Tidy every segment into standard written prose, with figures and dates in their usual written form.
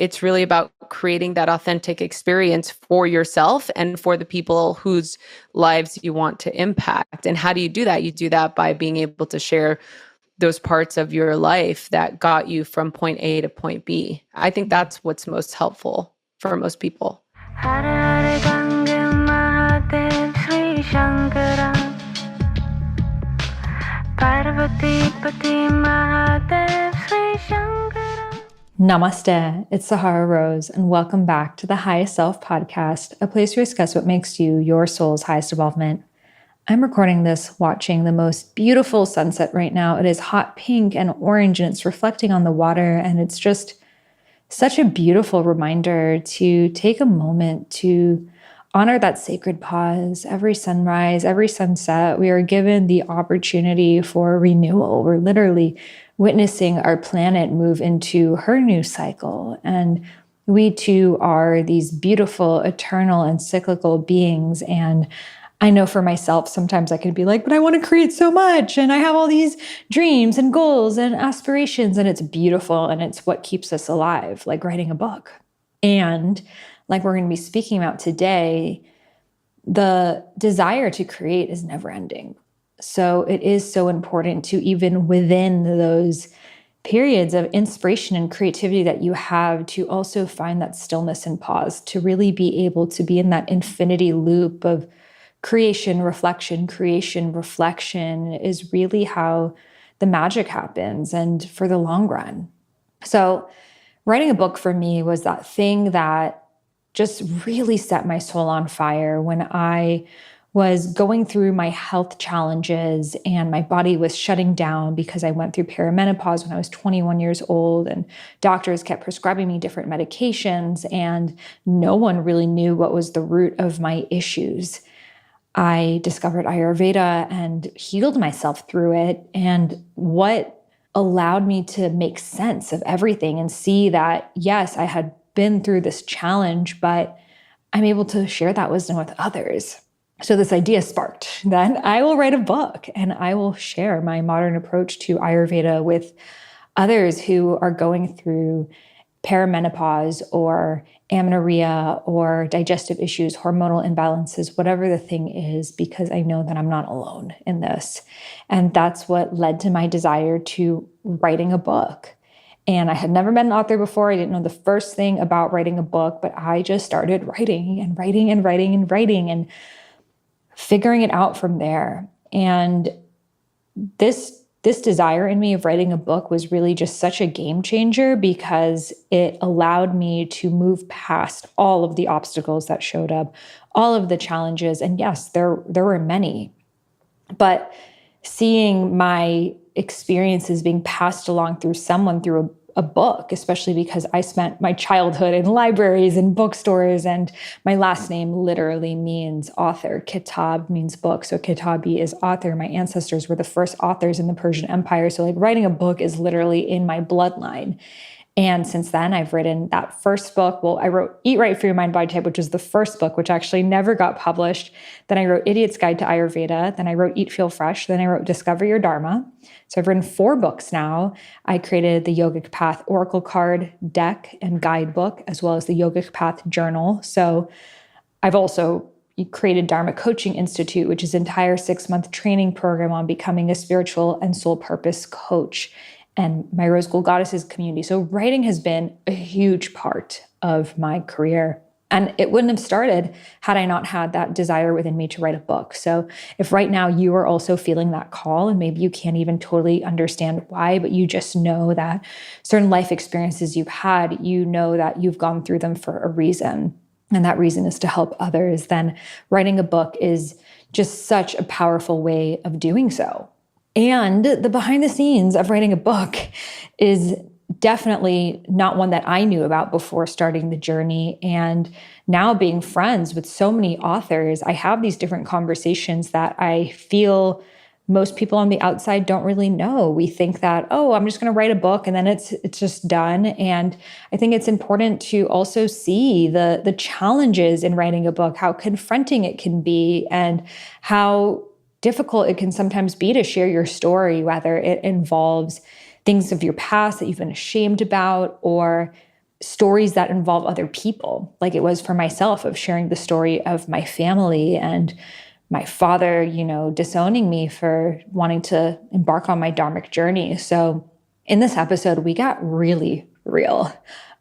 it's really about creating that authentic experience for yourself and for the people whose lives you want to impact. And how do you do that? You do that by being able to share those parts of your life that got you from point A to point B. I think that's what's most helpful for most people. Namaste, it's Sahara Rose, and welcome back to the Highest Self podcast, a place where we discuss what makes you your soul's highest evolvement. I'm recording this watching the most beautiful sunset right now. It is hot pink and orange, and it's reflecting on the water, and it's just such a beautiful reminder to take a moment to honor that sacred pause. Every sunrise, every sunset, we are given the opportunity for renewal. We're literally witnessing our planet move into her new cycle. And we too are these beautiful, eternal, and cyclical beings. And I know for myself, sometimes I can be like, but I want to create so much. And I have all these dreams and goals and aspirations. And it's beautiful. And it's what keeps us alive, like writing a book. And like we're going to be speaking about today, the desire to create is never ending. So it is so important to, even within those periods of inspiration and creativity that you have, to also find that stillness and pause, to really be able to be in that infinity loop of creation, reflection is really how the magic happens, and for the long run. So writing a book for me was that thing that just really set my soul on fire when I was going through my health challenges and my body was shutting down because I went through perimenopause when I was 21 years old, and doctors kept prescribing me different medications, and no one really knew what was the root of my issues. I discovered Ayurveda and healed myself through it. And what allowed me to make sense of everything and see that, yes, I had been through this challenge, but I'm able to share that wisdom with others. So this idea sparked that I will write a book and I will share my modern approach to Ayurveda with others who are going through perimenopause or amenorrhea or digestive issues, hormonal imbalances, whatever the thing is, because I know that I'm not alone in this. And that's what led to my desire to writing a book. And I had never been an author before. I didn't know the first thing about writing a book, but I just started writing and figuring it out from there. And this desire in me of writing a book was really just such a game changer, because it allowed me to move past all of the obstacles that showed up, all of the challenges. And yes, there were many, but seeing my experiences being passed along through someone through a book, especially because I spent my childhood in libraries and bookstores, and my last name literally means author. Kitab means book. So Kitabi is author. My ancestors were the first authors in the Persian Empire. So like writing a book is literally in my bloodline. And since then, I've written that first book. Well, I wrote Eat Right for Your Mind, Body Type, which was the first book, which actually never got published. Then I wrote Idiot's Guide to Ayurveda. Then I wrote Eat, Feel Fresh. Then I wrote Discover Your Dharma. So I've written 4 books now. I created the Yogic Path Oracle card deck and guidebook, as well as the Yogic Path journal. So I've also created Dharma Coaching Institute, which is an entire 6-month training program on becoming a spiritual and soul purpose coach, and my Rose Gold Goddesses community. So writing has been a huge part of my career. And it wouldn't have started had I not had that desire within me to write a book. So if right now you are also feeling that call, and maybe you can't even totally understand why, but you just know that certain life experiences you've had, you know that you've gone through them for a reason, and that reason is to help others, then writing a book is just such a powerful way of doing so. And the behind the scenes of writing a book is definitely not one that I knew about before starting the journey. And now being friends with so many authors, I have these different conversations that I feel most people on the outside don't really know. We think that, oh, I'm just going to write a book and then it's just done. And I think it's important to also see the challenges in writing a book, how confronting it can be, and how difficult it can sometimes be to share your story, whether it involves things of your past that you've been ashamed about, or stories that involve other people, like it was for myself, of sharing the story of my family and my father, disowning me for wanting to embark on my dharmic journey. So in this episode, we got really real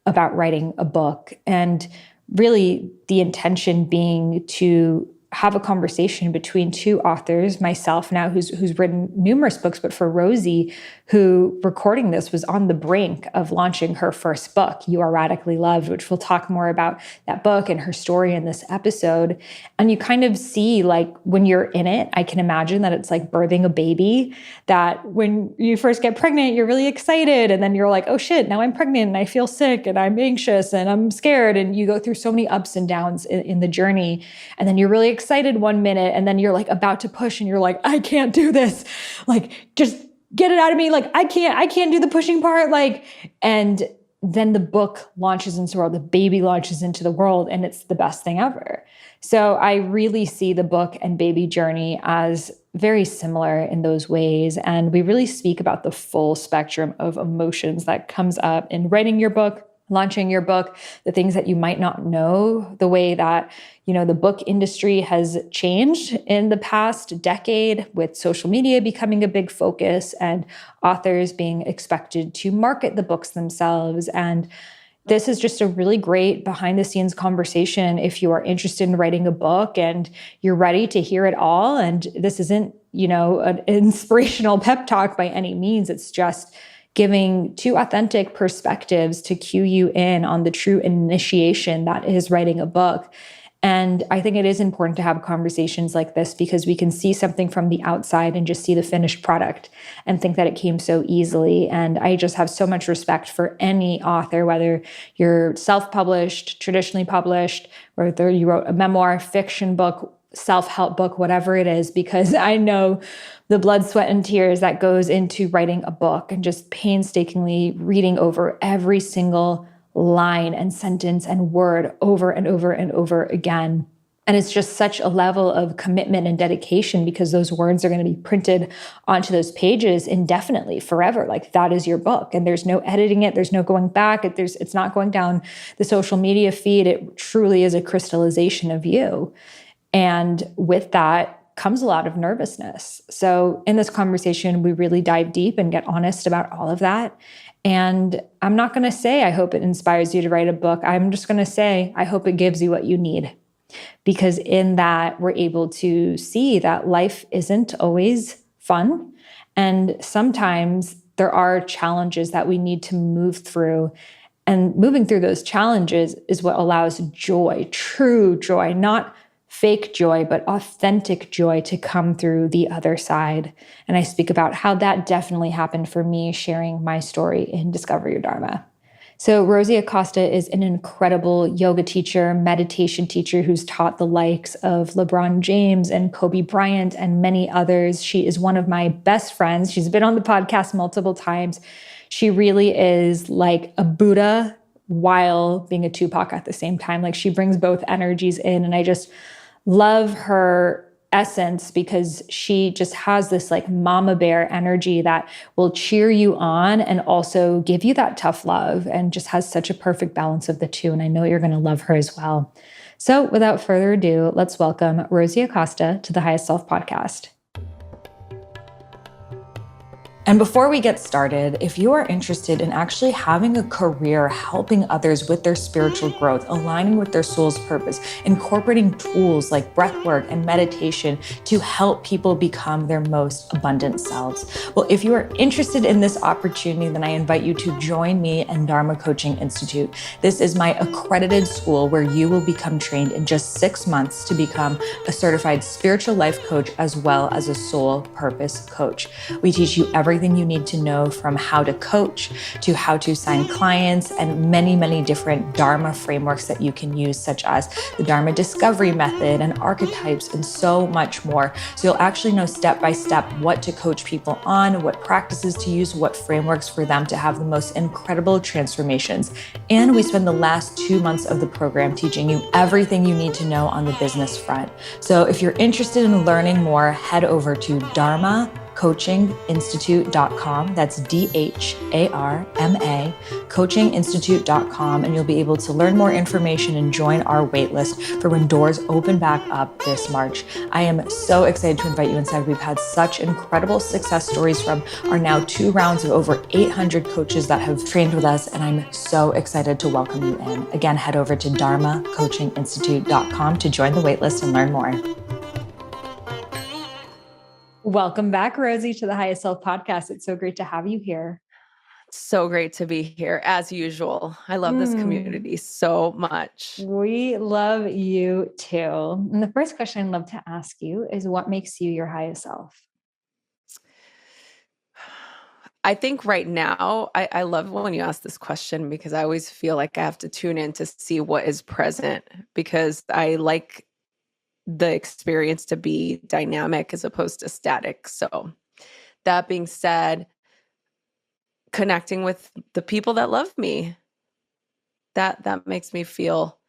about writing a book, and really the intention being to have a conversation between two authors, myself now, who's written numerous books, but for Rosie, who, recording this, was on the brink of launching her first book, You Are Radically Loved, which we'll talk more about that book and her story in this episode. And you kind of see, like, when you're in it, I can imagine that it's like birthing a baby, that when you first get pregnant, you're really excited. And then you're like, oh shit, now I'm pregnant and I feel sick and I'm anxious and I'm scared. And you go through so many ups and downs in the journey. And then you're really excited one minute, and then you're like about to push and you're like, I can't do this. Like, just get it out of me. Like, I can't do the pushing part. Like, and then the book launches into the world, the baby launches into the world, and it's the best thing ever. So I really see the book and baby journey as very similar in those ways. And we really speak about the full spectrum of emotions that comes up in writing your book, launching your book, the things that you might not know, the way that, the book industry has changed in the past decade, with social media becoming a big focus and authors being expected to market the books themselves. And this is just a really great behind the scenes conversation if you are interested in writing a book and you're ready to hear it all. And this isn't, an inspirational pep talk by any means. It's just giving two authentic perspectives to cue you in on the true initiation that is writing a book. And I think it is important to have conversations like this, because we can see something from the outside and just see the finished product and think that it came so easily. And I just have so much respect for any author, whether you're self-published, traditionally published, whether you wrote a memoir, fiction book, self-help book, whatever it is, because I know the blood, sweat, and tears that goes into writing a book and just painstakingly reading over every single line and sentence and word over and over and over again. And it's just such a level of commitment and dedication, because those words are going to be printed onto those pages indefinitely, forever. Like, that is your book, and there's no editing it. There's no going back. It's not going down the social media feed. It truly is a crystallization of you. And with that comes a lot of nervousness. So in this conversation, we really dive deep and get honest about all of that. And I'm not going to say, I hope it inspires you to write a book. I'm just going to say, I hope it gives you what you need. Because in that, we're able to see that life isn't always fun. And sometimes there are challenges that we need to move through. And moving through those challenges is what allows joy, true joy, not fake joy, but authentic joy, to come through the other side. And I speak about how that definitely happened for me, sharing my story in Discover Your Dharma. So Rosie Acosta is an incredible yoga teacher, meditation teacher, who's taught the likes of LeBron James and Kobe Bryant and many others. She is one of my best friends. She's been on the podcast multiple times. She really is like a Buddha while being a Tupac at the same time. Like, she brings both energies in, and I just love her essence, because she just has this like mama bear energy that will cheer you on and also give you that tough love, and just has such a perfect balance of the two. And I know you're going to love her as well. So without further ado, let's welcome Rosie Acosta to the Highest Self podcast. And before we get started, if you are interested in actually having a career helping others with their spiritual growth, aligning with their soul's purpose, incorporating tools like breathwork and meditation to help people become their most abundant selves, well, if you are interested in this opportunity, then I invite you to join me in Dharma Coaching Institute. This is my accredited school where you will become trained in just 6 months to become a certified spiritual life coach, as well as a soul purpose coach. We teach you everything you need to know, from how to coach to how to sign clients, and many, many different Dharma frameworks that you can use, such as the Dharma discovery method and archetypes, and so much more. So you'll actually know step by step what to coach people on, what practices to use, what frameworks for them to have the most incredible transformations. And we spend the last 2 months of the program teaching you everything you need to know on the business front. So if you're interested in learning more, head over to Dharma dharma-coachinginstitute.com. That's DHARMA coachinginstitute.com. And you'll be able to learn more information and join our waitlist for when doors open back up this March. I am so excited to invite you inside. We've had such incredible success stories from our now 2 rounds of over 800 coaches that have trained with us. And I'm so excited to welcome you in. Again, head over to dharma-coachinginstitute.com to join the waitlist and learn more. Welcome back, Rosie, to the Highest Self podcast. It's so great to have you here. So great to be here, as usual. I love this community so much. We love you too. And the first question I'd love to ask you is, what makes you your highest self? I think right now, I love when you ask this question, because I always feel like I have to tune in to see what is present, because I like the experience to be dynamic as opposed to static. So that being said, connecting with the people that love me, that makes me feel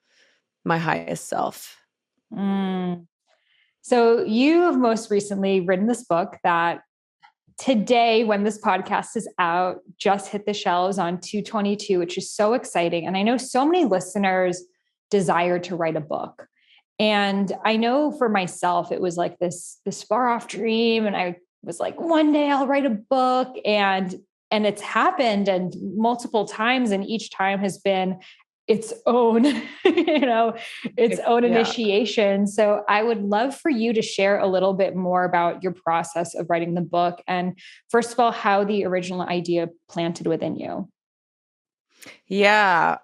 my highest self. So you have most recently written this book that today, when this podcast is out, just hit the shelves on 2/22, which is so exciting. And I know so many listeners desire to write a book. And I know for myself, it was like this far off dream. And I was like, one day I'll write a book. And it's happened, and multiple times. And each time has been its own, its own initiation. So I would love for you to share a little bit more about your process of writing the book. And first of all, how the original idea planted within you. Yeah,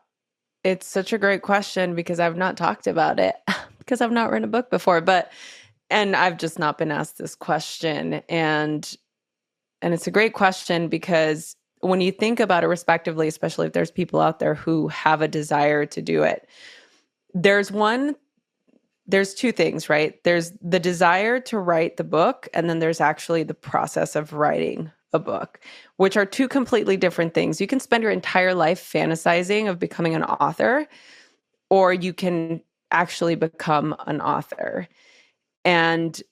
it's such a great question, because I've not talked about it because I've not written a book before, and I've just not been asked this question. And it's a great question, because when you think about it respectively, especially if there's people out there who have a desire to do it, there's two things, right? There's the desire to write the book, and then there's actually the process of writing a book, which are two completely different things. You can spend your entire life fantasizing of becoming an author, or you can actually become an author. And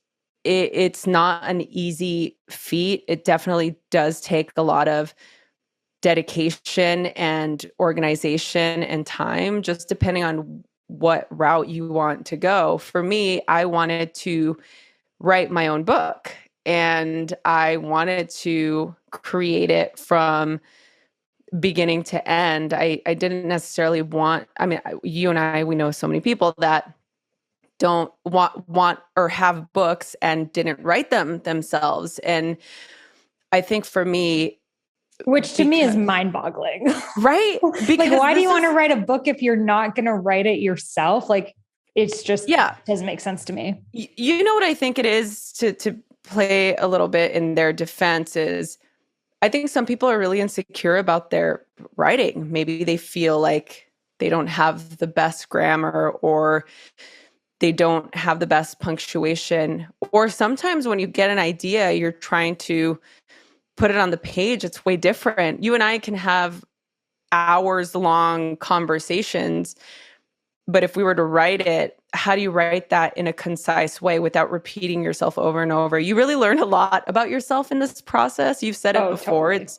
it's not an easy feat. It definitely does take a lot of dedication and organization and time, just depending on what route you want to go. For me, I wanted to write my own book, and I wanted to create it from beginning to end. I didn't necessarily want, you and I, we know so many people that don't want or have books and didn't write them themselves. And I think for me, which to me is mind-boggling, right? Like, why do you want to write a book if you're not going to write it yourself? Like, it's just, doesn't make sense to me. You know what I think it is, to play a little bit in their defense, is I think some people are really insecure about their writing. Maybe they feel like they don't have the best grammar, or they don't have the best punctuation. Or sometimes when you get an idea, you're trying to put it on the page, it's way different. You and I can have hours-long conversations, but if we were to write it, how do you write that in a concise way without repeating yourself over and over? You really learn a lot about yourself in this process. You've said it before. Totally.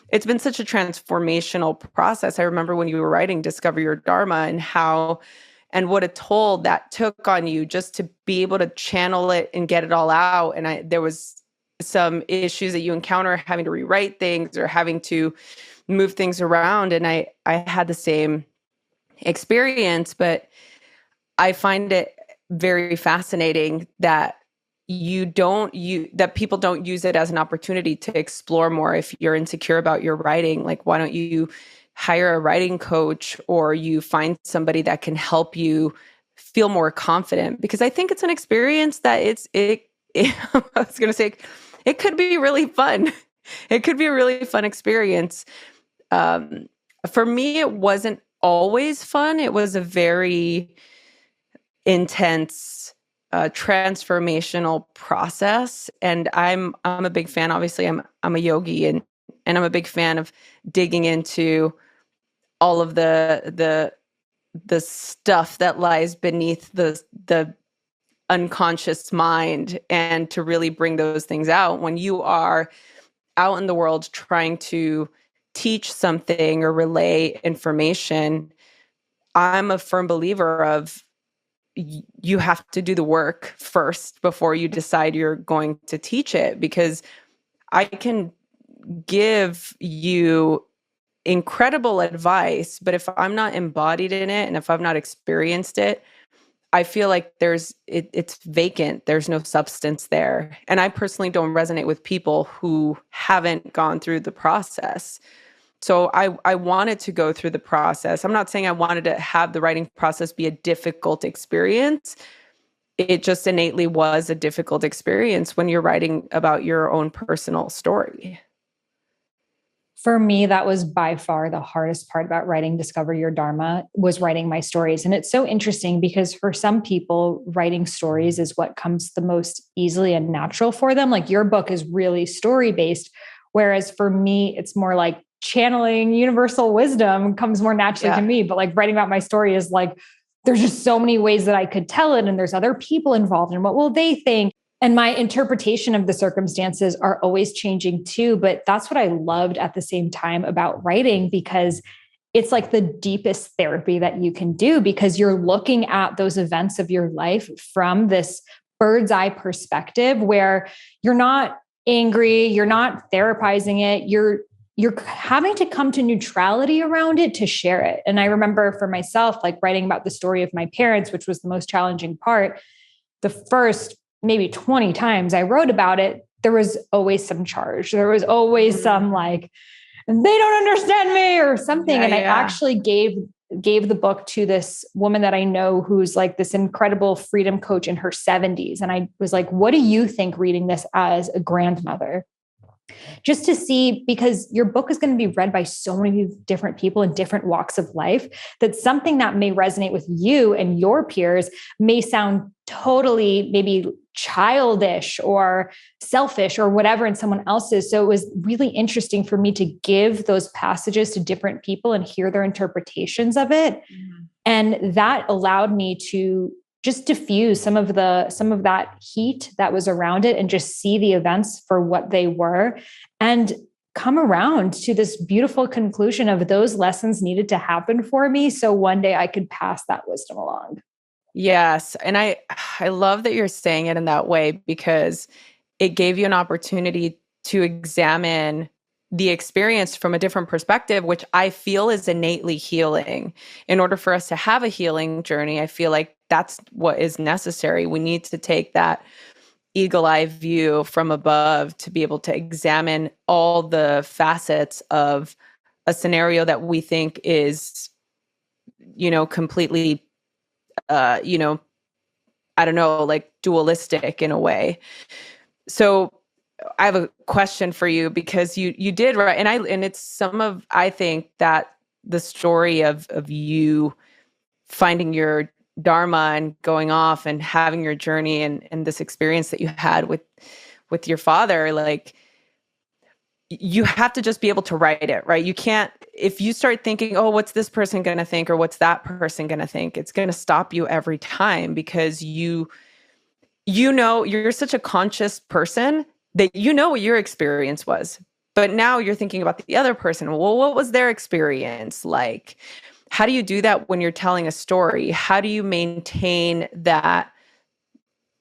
It's been such a transformational process. I remember when you were writing Discover Your Dharma, and what a toll that took on you just to be able to channel it and get it all out. And there was some issues that you encounter having to rewrite things or having to move things around. And I had the same experience, but I find it very fascinating that that people don't use it as an opportunity to explore more. If you're insecure about your writing, like, why don't you hire a writing coach, or you find somebody that can help you feel more confident? Because I think it's an experience that I was going to say, it could be really fun. It could be a really fun experience. For me, it wasn't always fun. It was a very intense, transformational process. And I'm a big fan. Obviously, I'm a yogi, and I'm a big fan of digging into all of the stuff that lies beneath the unconscious mind and to really bring those things out when you are out in the world trying to teach something or relay information. I'm a firm believer of you have to do the work first before you decide you're going to teach it, because I can give you incredible advice, but if I'm not embodied in it and if I've not experienced it, I feel like it's vacant. There's no substance there. And I personally don't resonate with people who haven't gone through the process. So I wanted to go through the process. I'm not saying I wanted to have the writing process be a difficult experience. It just innately was a difficult experience when you're writing about your own personal story. For me, that was by far the hardest part about writing Discover Your Dharma, was writing my stories. And it's so interesting because for some people, writing stories is what comes the most easily and natural for them. Like your book is really story-based, whereas for me, it's more like channeling universal wisdom comes more naturally to me. But like writing about my story is like, there's just so many ways that I could tell it. And there's other people involved. And what will they think? And my interpretation of the circumstances are always changing too. But that's what I loved at the same time about writing, because it's like the deepest therapy that you can do, because you're looking at those events of your life from this bird's eye perspective where you're not angry, you're not therapizing it, you're having to come to neutrality around it to share it. And I remember for myself, like writing about the story of my parents, which was the most challenging part, the first maybe 20 times I wrote about it, there was always some charge. There was always some like, they don't understand me or something. I actually gave the book to this woman that I know who's like this incredible freedom coach in her 70s. And I was like, what do you think reading this as a grandmother? Just to see, because your book is going to be read by so many different people in different walks of life, that something that may resonate with you and your peers may sound totally maybe childish or selfish or whatever in someone else's. So it was really interesting for me to give those passages to different people and hear their interpretations of it. Mm-hmm. And that allowed me to just diffuse some of that heat that was around it and just see the events for what they were and come around to this beautiful conclusion of those lessons needed to happen for me. So one day I could pass that wisdom along. Yes. And I love that you're saying it in that way, because it gave you an opportunity to examine the experience from a different perspective, which I feel is innately healing. In order for us to have a healing journey, I feel like that's what is necessary. We need to take that eagle-eye view from above to be able to examine all the facets of a scenario that we think is, completely, I don't know, like dualistic in a way. So I have a question for you, because you did, right? And it's I think that the story of you finding your dharma and going off and having your journey and this experience that you had with your father, like, you have to just be able to write it, right? You can't, if you start thinking, oh, what's this person going to think? Or what's that person going to think? It's going to stop you every time, because you're such a conscious person that you know what your experience was. But now you're thinking about the other person. Well, what was their experience like? How do you do that when you're telling a story? How do you maintain that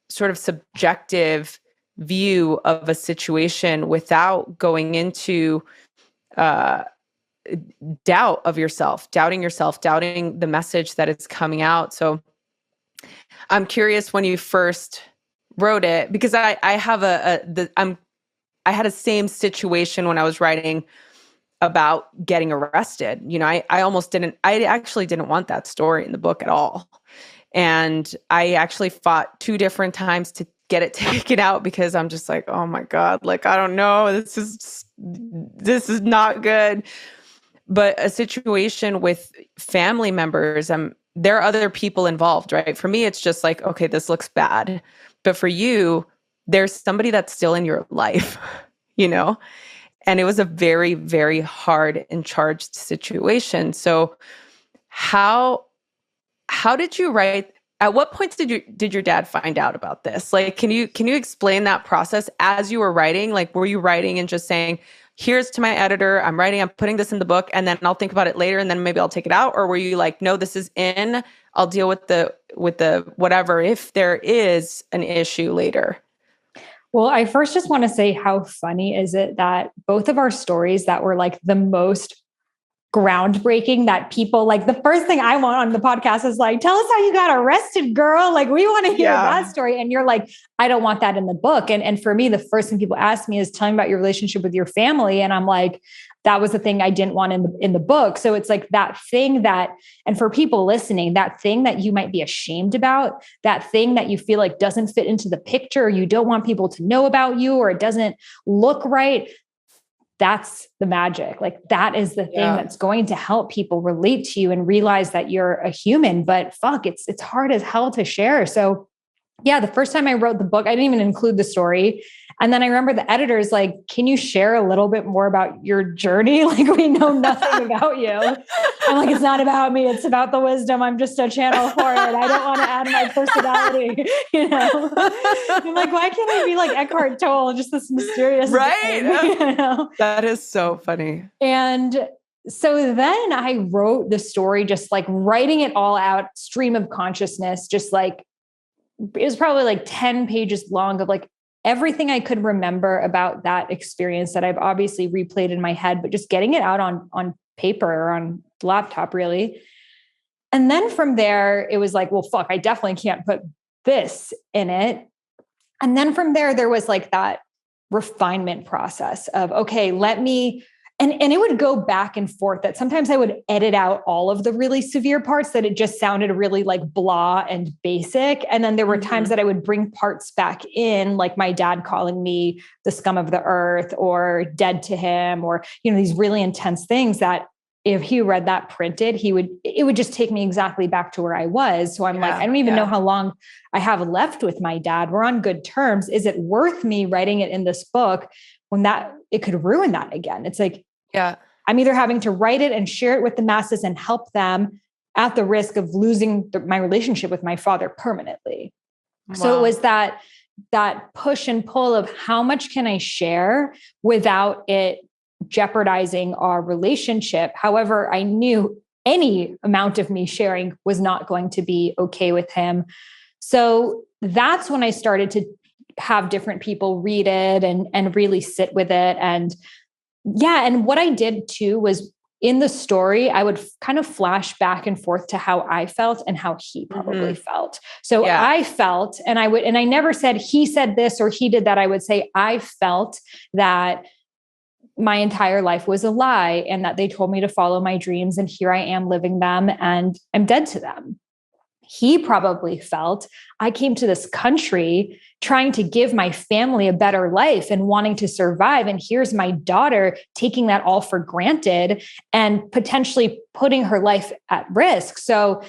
sort of subjective view of a situation without going into doubt of yourself, doubting the message that is coming out? So I'm curious, when you first wrote it, because I had a same situation when I was writing about getting arrested. I actually didn't want that story in the book at all. And I actually fought 2 different times to get it taken out, because I'm just like, oh my God, like, I don't know, this is not good. But a situation with family members, there are other people involved, right? For me, it's just like, okay, this looks bad. But for you, there's somebody that's still in your life, And it was a very, very hard and charged situation. So how did you write At what point did your dad find out about this? Like, can you explain that process as you were writing? Like, were you writing and just saying, here's to my editor, I'm putting this in the book, and then I'll think about it later, and then maybe I'll take it out? Or were you like, no, this is in, I'll deal with the whatever, if there is an issue later? Well, I first just want to say, how funny is it that both of our stories that were like the most groundbreaking, that people like, the first thing I want on the podcast is like, tell us how you got arrested, girl. Like, we want to hear that story. And you're like, I don't want that in the book. And for me, the first thing people ask me is, tell me about your relationship with your family. And I'm like, that was the thing I didn't want in the book. So it's like that thing that, and for people listening, that thing that you might be ashamed about, that thing that you feel like doesn't fit into the picture, or you don't want people to know about you, or it doesn't look right. That's the magic. Like, that is the thing that's going to help people relate to you and realize that you're a human. But fuck, it's hard as hell to share. So yeah, the first time I wrote the book, I didn't even include the story. And then I remember the editor's like, can you share a little bit more about your journey? Like, we know nothing about you. I'm like, it's not about me. It's about the wisdom. I'm just a channel for it. I don't want to add my personality, you know? I'm like, why can't I be like Eckhart Tolle, just this mysterious right? You know? That is so funny. And so then I wrote the story, just like writing it all out, stream of consciousness, just like, it was probably like 10 pages long of like everything I could remember about that experience that I've obviously replayed in my head, but just getting it out on paper or on laptop, really. And then from there, it was like, well, fuck, I definitely can't put this in it. And then from there was like that refinement process of, okay, let me, and it would go back and forth, that sometimes I would edit out all of the really severe parts, that it just sounded really like blah and basic. And then there were times that I would bring parts back in, like my dad calling me the scum of the earth or dead to him, or, you know, these really intense things that if he read that printed, it would just take me exactly back to where I was. So I'm like, I don't even know how long I have left with my dad. We're on good terms. Is it worth me writing it in this book when that it could ruin that again? It's like, I'm either having to write it and share it with the masses and help them at the risk of losing my relationship with my father permanently. Wow. So it was that push and pull of how much can I share without it jeopardizing our relationship. However, I knew any amount of me sharing was not going to be okay with him. So that's when I started to have different people read it and really sit with it. And what I did too was, in the story, I would kind of flash back and forth to how I felt and how he probably felt. So I felt, and I never said he said this or he did that. I would say, I felt that my entire life was a lie and that they told me to follow my dreams, and here I am living them and I'm dead to them. He probably felt, I came to this country trying to give my family a better life and wanting to survive. And here's my daughter taking that all for granted and potentially putting her life at risk. So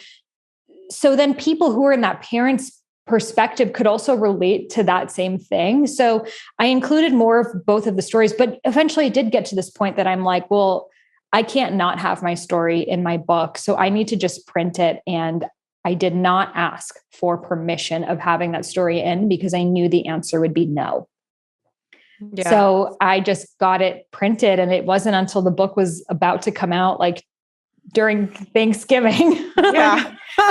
then people who are in that parent's perspective could also relate to that same thing. So I included more of both of the stories, but eventually it did get to this point that I'm like, well, I can't not have my story in my book. So I need to just print it. And I did not ask for permission of having that story in, because I knew the answer would be no. Yeah. So I just got it printed, and it wasn't until the book was about to come out, like during Thanksgiving,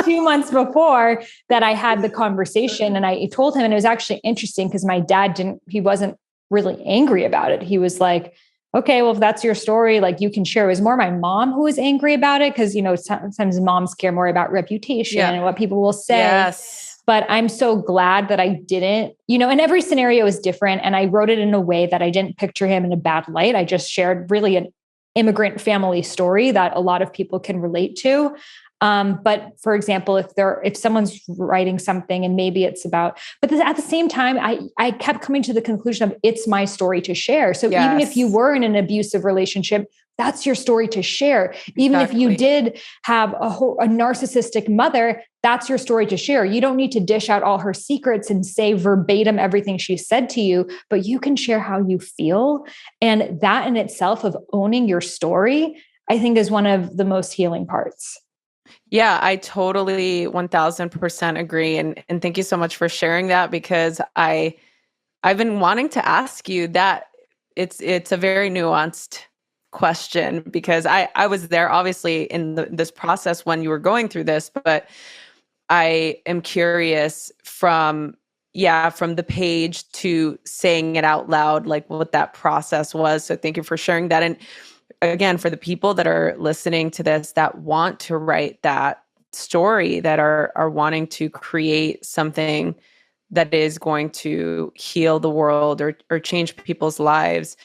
2 months before, that I had the conversation. And I told him, and it was actually interesting because my dad he wasn't really angry about it. He was like, okay, well, if that's your story, like, you can share. It was more my mom who was angry about it, because, you know, sometimes moms care more about reputation and what people will say. Yes. But I'm so glad that I didn't, you know, and every scenario is different. And I wrote it in a way that I didn't picture him in a bad light. I just shared really an immigrant family story that a lot of people can relate to. But for example, if someone's writing something and maybe it's about, but at the same time, I kept coming to the conclusion of, it's my story to share. So even if you were in an abusive relationship, that's your story to share. Even if you did have a narcissistic mother, that's your story to share. You don't need to dish out all her secrets and say verbatim everything she said to you, but you can share how you feel. And that in itself, of owning your story, I think is one of the most healing parts. Yeah, I totally 1000% agree. And thank you so much for sharing that, because I've been wanting to ask you that. It's a very nuanced question, because I was there obviously in this process when you were going through this, but I am curious from, yeah, from the page to saying it out loud, like what that process was. So thank you for sharing that. And again, for the people that are listening to this that want to write that story, that are wanting to create something that is going to heal the world or change people's lives,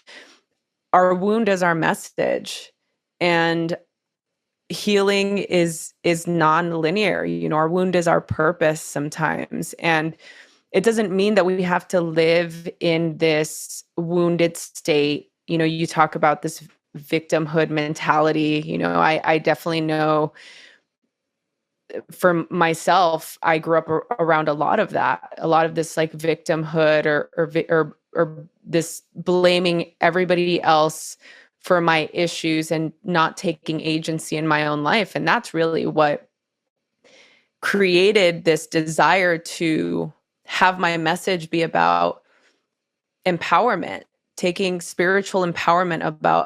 our wound is our message. And healing is non-linear. You know, our wound is our purpose sometimes. And it doesn't mean that we have to live in this wounded state. You know, you talk about this victimhood mentality. You know, I definitely know for myself, I grew up around a lot of that, a lot of this like victimhood or this blaming everybody else for my issues and not taking agency in my own life. And that's really what created this desire to have my message be about empowerment, taking spiritual empowerment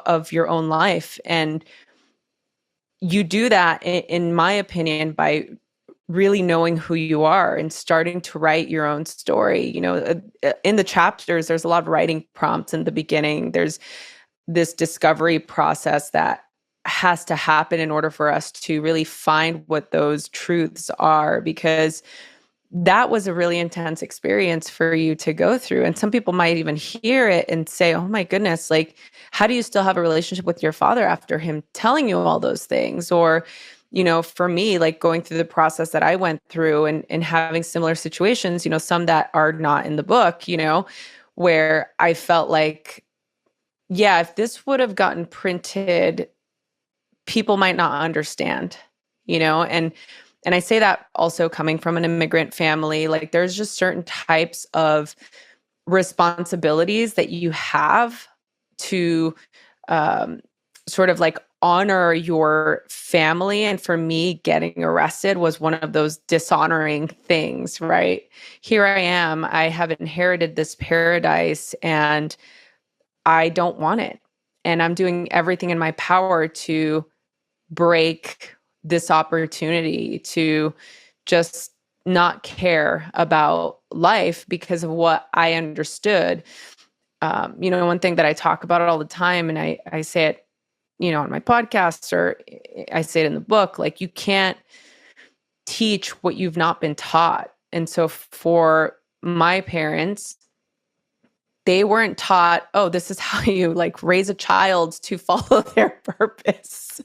of your own life. And you do that, in my opinion, by really knowing who you are and starting to write your own story. You know, in the chapters, there's a lot of writing prompts in the beginning. There's this discovery process that has to happen in order for us to really find what those truths are, because that was a really intense experience for you to go through. And some people might even hear it and say, oh my goodness, like, how do you still have a relationship with your father after him telling you all those things? Or, you know, for me, like going through the process that I went through and having similar situations, you know, some that are not in the book, you know, where I felt like, yeah, if this would have gotten printed, people might not understand, you know, and I say that also coming from an immigrant family. Like, there's just certain types of responsibilities that you have to sort of like honor your family. And for me, getting arrested was one of those dishonoring things, right? Here I am, I have inherited this paradise and I don't want it. And I'm doing everything in my power to break this opportunity, to just not care about life because of what I understood. You know, one thing that I talk about all the time, and I say it, you know, on my podcast, or I say it in the book, like, you can't teach what you've not been taught. And so for my parents, they weren't taught, oh, this is how you like raise a child to follow their purpose.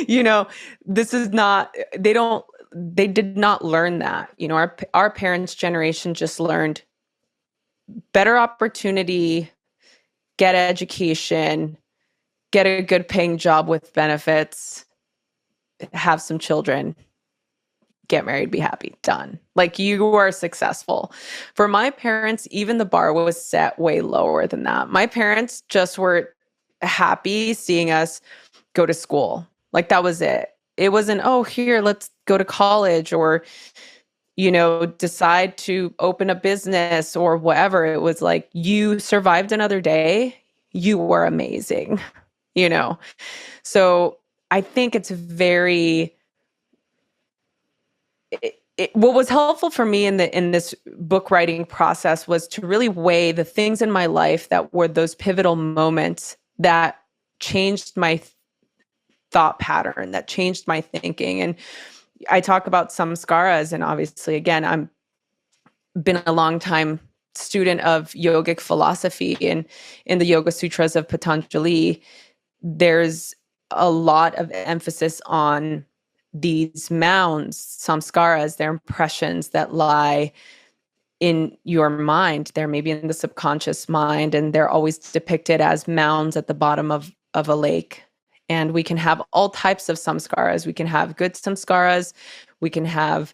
You know, this is not, they did not learn that. You know, our parents' generation just learned better opportunity, get education, get a good paying job with benefits, have some children, get married, be happy, done. Like, you are successful. For my parents, even the bar was set way lower than that. My parents just were happy seeing us go to school. Like, that was it. It wasn't, oh, here, let's go to college, or, you know, decide to open a business or whatever. It was like, you survived another day, you were amazing, you know? So I think it's very, what was helpful for me in this book writing process was to really weigh the things in my life that were those pivotal moments that changed my thought pattern, that changed my thinking. And I talk about samskaras, and obviously, again, I'm been a long time student of yogic philosophy, and in the Yoga Sutras of Patanjali, there's a lot of emphasis on these mounds, samskaras. They're impressions that lie in your mind. They're maybe in the subconscious mind, and they're always depicted as mounds at the bottom of a lake. And we can have all types of samskaras. We can have good samskaras. We can have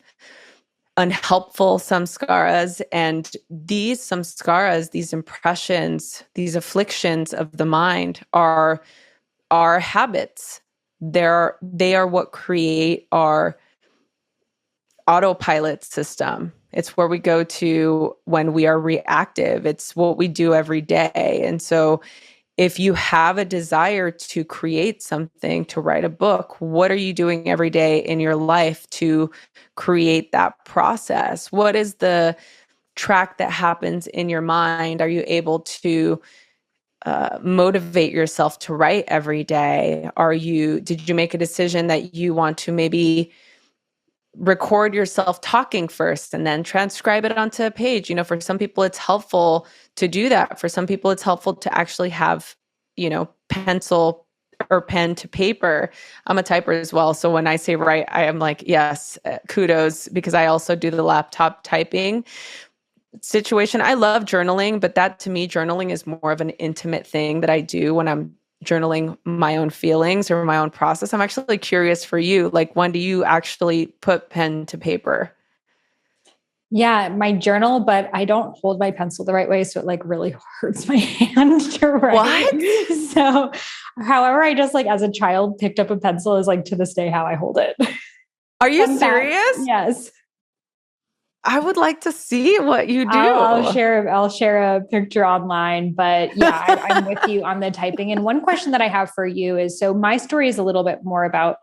unhelpful samskaras. And these samskaras, these impressions, these afflictions of the mind are habits. They are what create our autopilot system. It's where we go to when we are reactive. It's what we do every day. And so if you have a desire to create something, to write a book, what are you doing every day in your life to create that process? What is the track that happens in your mind? Are you able to motivate yourself to write every day? Did you make a decision that you want to maybe record yourself talking first and then transcribe it onto a page? For some people it's helpful to do that. For some people it's helpful to actually have, pencil or pen to paper. I'm a typer as well. So when I say write, I am like, yes, kudos, because I also do the laptop typing situation. I love journaling, but that to me, journaling is more of an intimate thing that I do when I'm journaling my own feelings or my own process. I'm actually curious for you, like, when do you actually put pen to paper? Yeah, my journal, but I don't hold my pencil the right way. So it like really hurts my hand to write. What? So however, I just like as a child picked up a pencil is like to this day how I hold it. Are you serious? Yes. I would like to see what you do. I'll share a picture online, but yeah, I'm with you on the typing. And one question that I have for you is, so my story is a little bit more about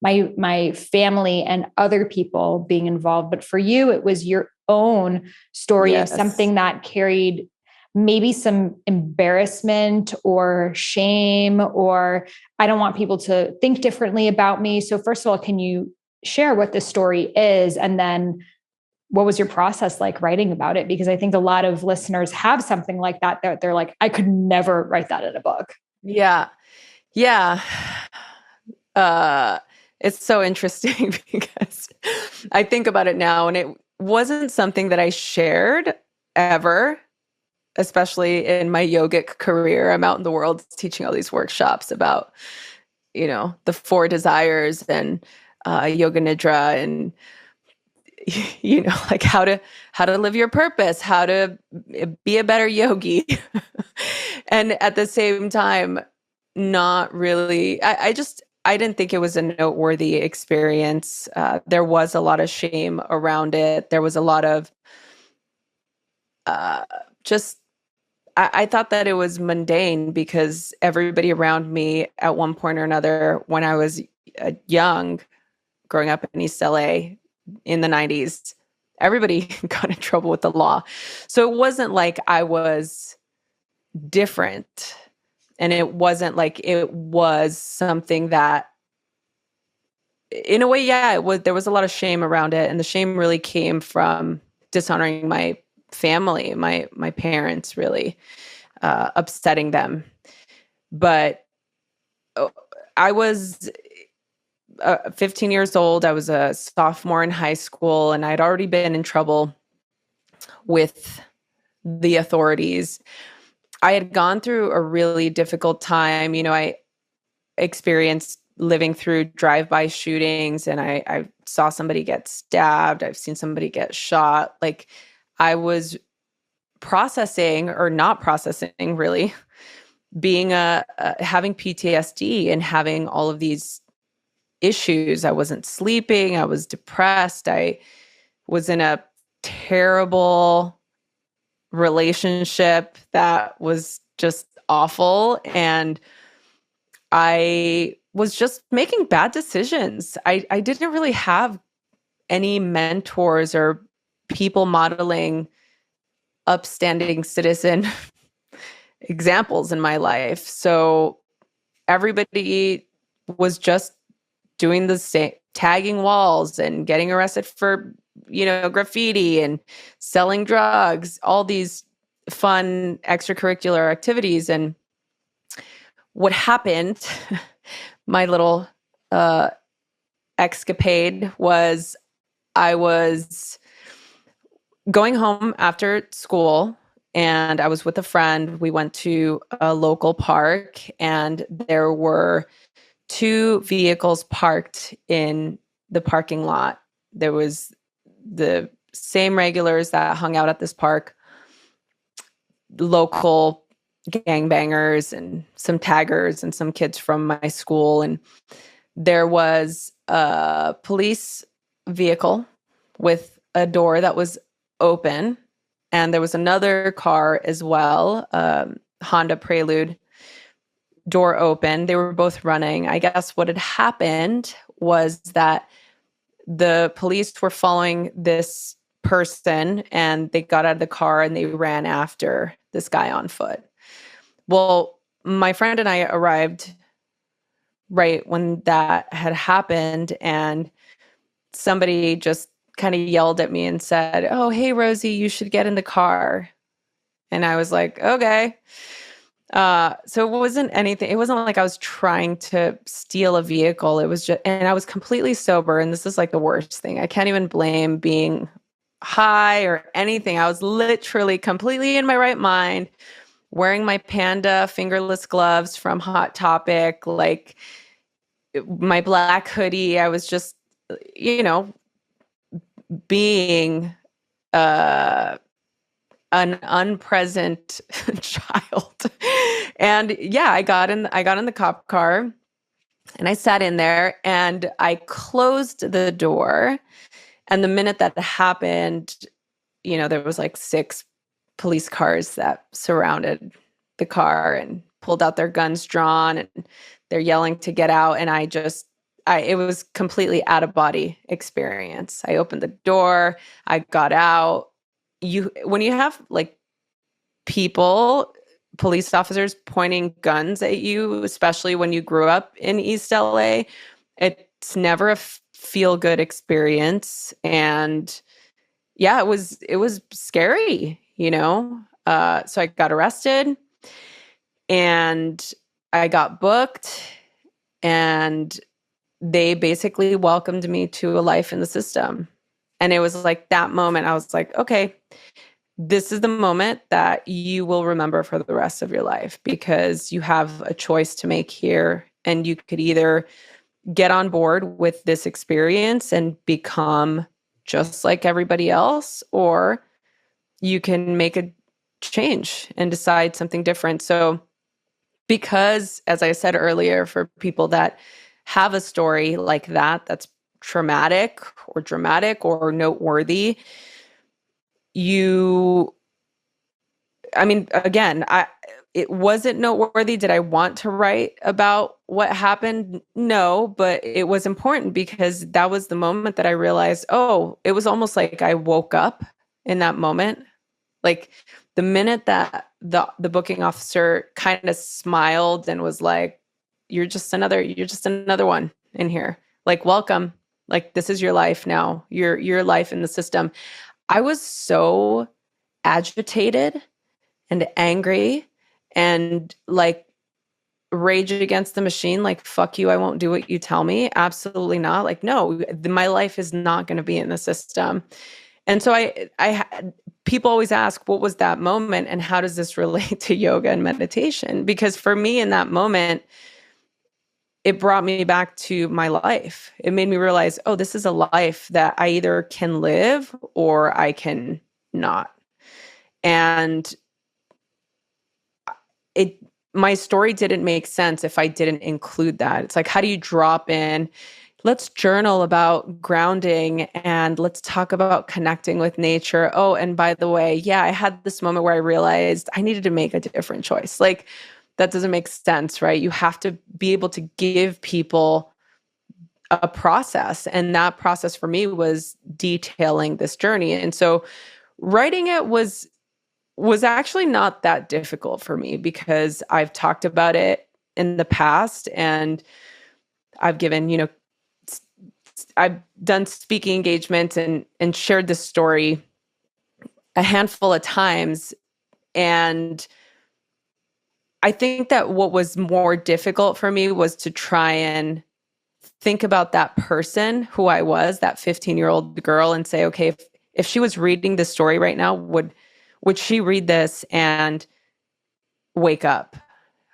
my family and other people being involved, but for you, it was your own story Yes. of something that carried maybe some embarrassment or shame, or I don't want people to think differently about me. So first of all, can you share what this story is? And then what was your process like writing about it? Because I think a lot of listeners have something like that. They're like, I could never write that in a book. Yeah. Yeah. It's so interesting because I think about it now, and it wasn't something that I shared ever, especially in my yogic career. I'm out in the world teaching all these workshops about, the 4 desires and yoga nidra and like how to live your purpose, how to be a better yogi. And at the same time, not really, I didn't think it was a noteworthy experience. There was a lot of shame around it. There was a lot of just, I thought that it was mundane because everybody around me at one point or another, when I was young, growing up in East LA in the 90s, everybody got in trouble with the law. So it wasn't like I was different. And it wasn't like it was something that, in a way, yeah, there was a lot of shame around it. And the shame really came from dishonoring my family, my parents, really upsetting them. But I was 15 years old. I was a sophomore in high school, and I'd already been in trouble with the authorities. I had gone through a really difficult time. I experienced living through drive-by shootings, and I saw somebody get stabbed. I've seen somebody get shot. Like, I was processing, or not processing really, being having PTSD and having all of these issues. I wasn't sleeping. I was depressed. I was in a terrible relationship that was just awful. And I was just making bad decisions. I didn't really have any mentors or people modeling upstanding citizen examples in my life. So everybody was just doing the same, tagging walls and getting arrested for, graffiti and selling drugs, all these fun extracurricular activities. And what happened, my little escapade, was I was going home after school, and I was with a friend. We went to a local park, and there were 2 vehicles parked in the parking lot. There was the same regulars that hung out at this park, local gangbangers and some taggers and some kids from my school. And there was a police vehicle with a door that was open, and there was another car as well, Honda Prelude, door open. They were both running. I guess what had happened was that the police were following this person, and they got out of the car and they ran after this guy on foot. Well, my friend and I arrived right when that had happened, and somebody just kind of yelled at me and said, "Oh, hey, Rosie, you should get in the car." And I was like, okay. So it wasn't anything. It wasn't like I was trying to steal a vehicle. It was just, and I was completely sober. And this is like the worst thing. I can't even blame being high or anything. I was literally completely in my right mind, wearing my panda fingerless gloves from Hot Topic, like my black hoodie. I was just, you know, being an unpresent child. And yeah, I got in the cop car, and I sat in there, and I closed the door. And the minute that happened, you know, there was like 6 police cars that surrounded the car and pulled out their guns drawn, and they're yelling to get out. And it was completely out of body experience. I opened the door, I got out. When you have like police officers pointing guns at you, especially when you grew up in East LA, it's never a feel good experience. And yeah, it was scary, you know? So I got arrested, and I got booked, and they basically welcomed me to a life in the system. And it was like that moment, I was like, okay, this is the moment that you will remember for the rest of your life, because you have a choice to make here. And you could either get on board with this experience and become just like everybody else, or you can make a change and decide something different. So, because, as I said earlier, for people that have a story like that, that's traumatic or dramatic or noteworthy, it wasn't noteworthy. Did I want to write about what happened? No, but it was important, because that was the moment that I realized, oh, it was almost like I woke up in that moment. Like the minute that the booking officer kind of smiled and was like, you're just another one in here. Like, welcome. Like, this is your life now. Your life in the system. I was so agitated and angry and like rage against the machine. Like, fuck you, I won't do what you tell me. Absolutely not. Like, no, my life is not going to be in the system. And so people always ask, what was that moment and how does this relate to yoga and meditation? Because for me in that moment, it brought me back to my life. It made me realize, oh, this is a life that I either can live or I can not. And my story didn't make sense if I didn't include that. It's like, how do you drop in? Let's journal about grounding, and let's talk about connecting with nature. Oh, and by the way, yeah, I had this moment where I realized I needed to make a different choice. Like, that doesn't make sense, right? You have to be able to give people a process. And that process for me was detailing this journey. And so writing it was actually not that difficult for me, because I've talked about it in the past, and I've given, I've done speaking engagements and shared this story a handful of times. And I think that what was more difficult for me was to try and think about that person who I was, that 15-year-old girl, and say, okay, if she was reading this story right now, would she read this and wake up?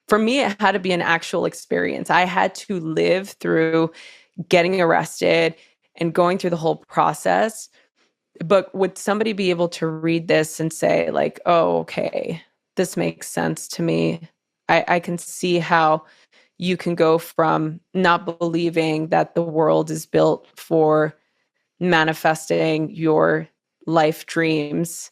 For me, it had to be an actual experience. I had to live through getting arrested and going through the whole process. But would somebody be able to read this and say, like, oh, okay, this makes sense to me. I can see how you can go from not believing that the world is built for manifesting your life dreams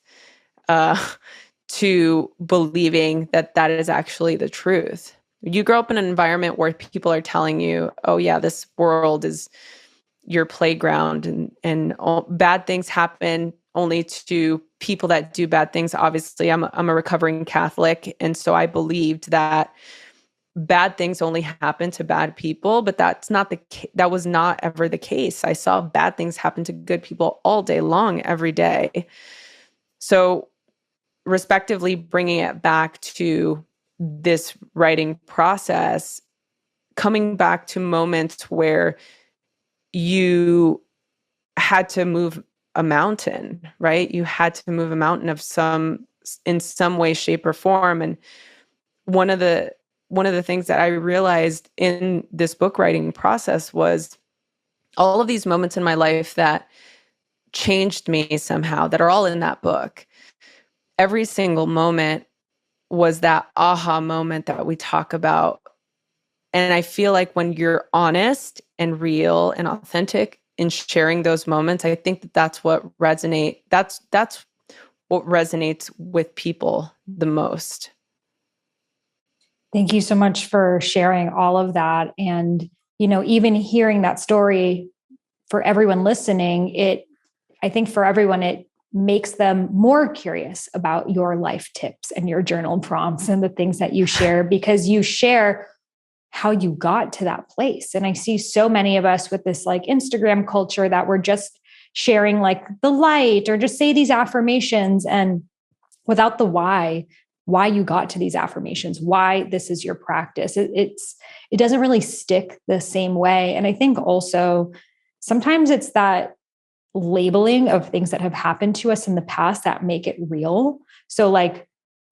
to believing that that is actually the truth. You grow up in an environment where people are telling you, oh yeah, this world is your playground, and all, bad things happen only to people that do bad things. Obviously, I'm a recovering Catholic, and so I believed that bad things only happen to bad people, but that was not ever the case. I saw bad things happen to good people all day long, every day. So, respectively, bringing it back to this writing process, coming back to moments where you had to move a mountain, right? You had to move a mountain in some way, shape, or form. And one of the things that I realized in this book writing process was all of these moments in my life that changed me somehow, that are all in that book. Every single moment was that aha moment that we talk about. And I feel like when you're honest and real and authentic in sharing those moments, I think that that's what that's what resonates with people the most. Thank you so much for sharing all of that. And, even hearing that story for everyone listening, I think for everyone, it makes them more curious about your life tips and your journal prompts and the things that you share, because you share how you got to that place. And I see so many of us with this like Instagram culture that we're just sharing like the light or just say these affirmations, and without the why you got to these affirmations, why this is your practice. It doesn't really stick the same way. And I think also sometimes it's that labeling of things that have happened to us in the past that make it real. So like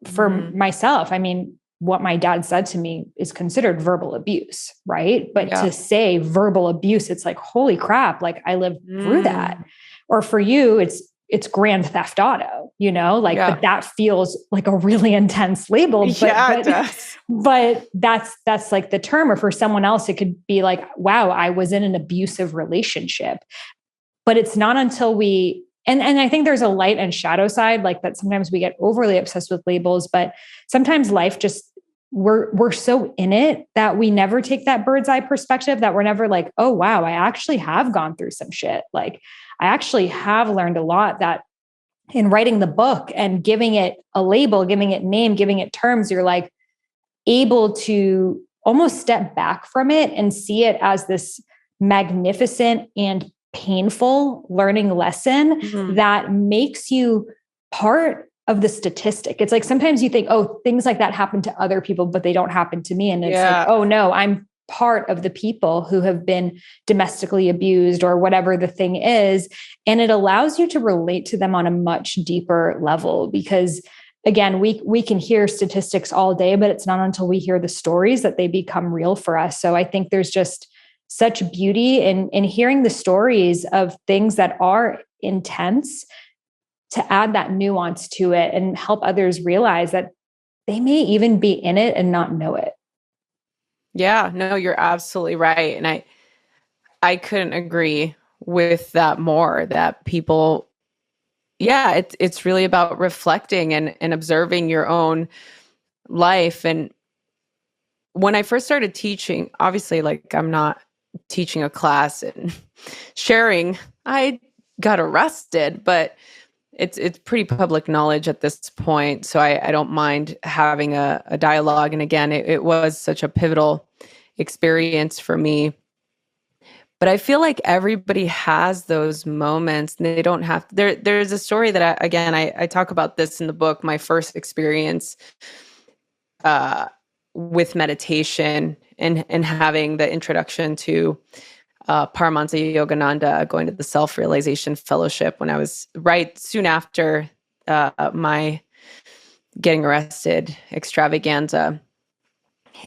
for myself, I mean, what my dad said to me is considered verbal abuse, right? But to say verbal abuse, it's like, holy crap, like I lived through that. Or for you, it's grand theft auto, but that feels like a really intense label. But, it does. But that's like the term. Or for someone else, it could be like, wow, I was in an abusive relationship. But it's not until and I think there's a light and shadow side, like that sometimes we get overly obsessed with labels, but sometimes life just, we're so in it that we never take that bird's eye perspective, that we're never like, oh, wow, I actually have gone through some shit. Like I actually have learned a lot, that in writing the book and giving it a label, giving it name, giving it terms, you're like able to almost step back from it and see it as this magnificent and painful learning lesson that makes you part of the statistic. It's like sometimes you think, oh, things like that happen to other people, but they don't happen to me. And it's like, oh no, I'm part of the people who have been domestically abused or whatever the thing is. And it allows you to relate to them on a much deeper level, because again, we can hear statistics all day, but it's not until we hear the stories that they become real for us. So I think there's just such beauty in hearing the stories of things that are intense, to add that nuance to it and help others realize that they may even be in it and not know it. Yeah, no, you're absolutely right. And I couldn't agree with that more, that people, it's really about reflecting and observing your own life. And when I first started teaching, obviously, like I'm not teaching a class and sharing, I got arrested, but it's pretty public knowledge at this point. So I don't mind having a dialogue. And again, it was such a pivotal experience for me. But I feel like everybody has those moments, and they don't have, there's a story that I talk about this in the book, my first experience with meditation and having the introduction to Paramahansa Yogananda, going to the Self-Realization Fellowship when I was right soon after my getting arrested extravaganza.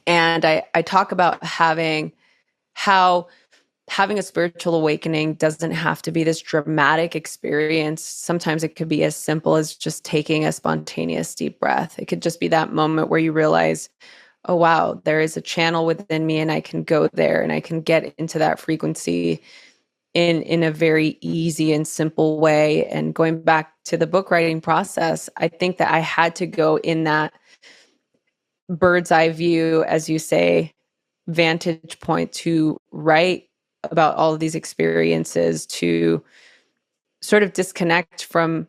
And I talk about how having a spiritual awakening doesn't have to be this dramatic experience. Sometimes it could be as simple as just taking a spontaneous deep breath. It could just be that moment where you realize, oh, wow, there is a channel within me and I can go there and I can get into that frequency in a very easy and simple way. And going back to the book writing process, I think that I had to go in that bird's eye view, as you say, vantage point to write about all of these experiences, to sort of disconnect from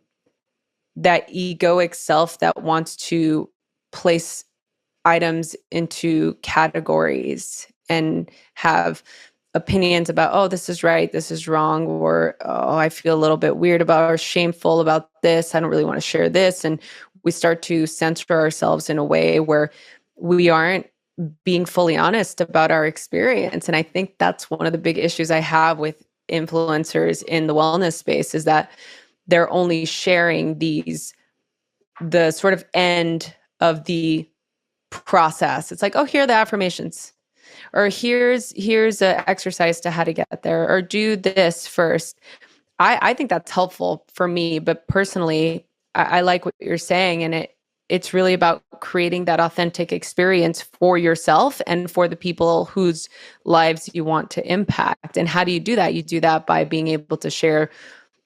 that egoic self that wants to place items into categories and have opinions about, oh, this is right, this is wrong, or oh, I feel a little bit weird about or shameful about this. I don't really want to share this. And we start to censor ourselves in a way where we aren't being fully honest about our experience. And I think that's one of the big issues I have with influencers in the wellness space, is that they're only sharing the sort of end of the process. It's like, oh, here are the affirmations, or here's an exercise to how to get there, or do this first. I think that's helpful for me, but personally, I like what you're saying, and it's really about creating that authentic experience for yourself and for the people whose lives you want to impact. And how do you do that? You do that by being able to share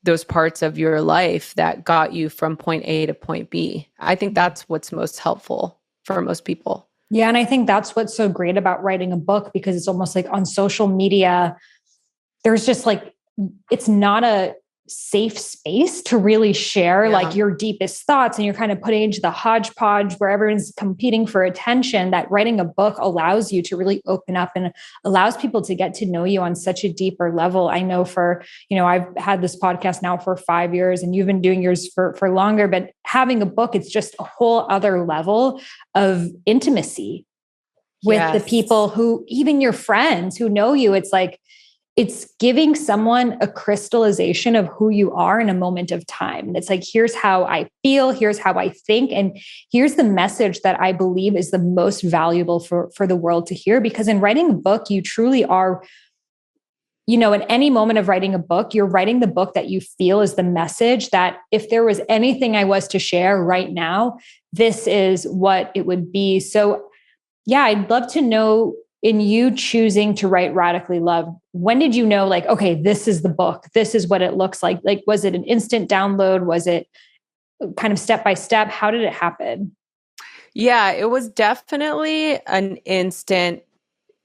those parts of your life that got you from point A to point B. I think that's what's most helpful for most people. Yeah. And I think that's what's so great about writing a book, because it's almost like on social media, there's just like, it's not a safe space to really share like your deepest thoughts, and you're kind of putting into the hodgepodge where everyone's competing for attention. That writing a book allows you to really open up and allows people to get to know you on such a deeper level. I know I've had this podcast now for 5 years, and you've been doing yours for longer, but having a book, it's just a whole other level of intimacy with the people who, even your friends who know you. It's like, it's giving someone a crystallization of who you are in a moment of time. And it's like, here's how I feel, here's how I think, and here's the message that I believe is the most valuable for the world to hear. Because in writing a book, you truly are, in any moment of writing a book, you're writing the book that you feel is the message, that if there was anything I was to share right now, this is what it would be. So yeah, I'd love to know, in you choosing to write Radically Loved, when did you know, like, okay, this is the book, this is what it looks like? Like, was it an instant download? Was it kind of step by step? How did it happen? Yeah, it was definitely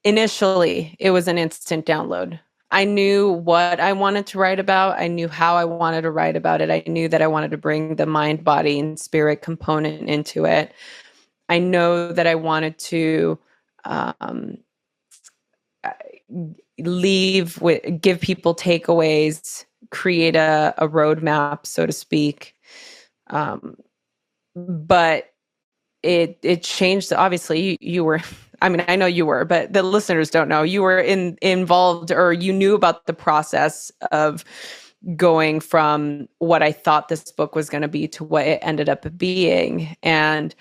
initially, it was an instant download. I knew what I wanted to write about. I knew how I wanted to write about it. I knew that I wanted to bring the mind, body, and spirit component into it. I know that I wanted to give people takeaways, create a roadmap, so to speak. But it changed. Obviously, you were, I mean, I know you were, but the listeners don't know. You were involved, or you knew about the process of going from what I thought this book was going to be to what it ended up being. And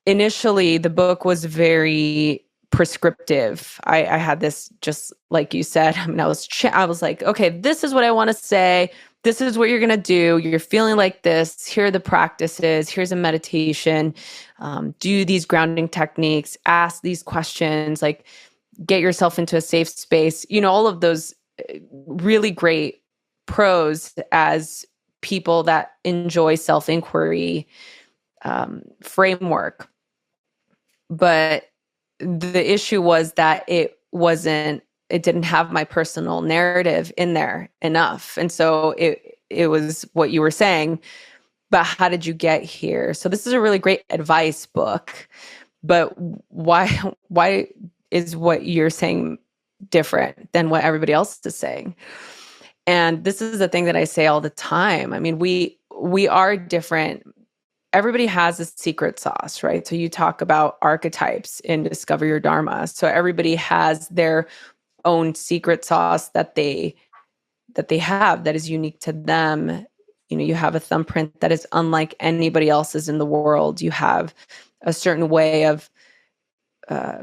initially, the book was very prescriptive. I had this, just like you said, I mean, I was like, okay, this is what I want to say. This is what you're going to do. You're feeling like this. Here are the practices. Here's a meditation. Do these grounding techniques. Ask these questions. Like, get yourself into a safe space. All of those really great pros as people that enjoy self-inquiry framework. But the issue was that it didn't have my personal narrative in there enough. And so it was what you were saying, but how did you get here? So this is a really great advice book, but why is what you're saying different than what everybody else is saying? And this is the thing that I say all the time. I mean, we are different. Everybody has a secret sauce, right? So you talk about archetypes in Discover Your Dharma. So everybody has their own secret sauce that they have that is unique to them. You have a thumbprint that is unlike anybody else's in the world. You have a certain way of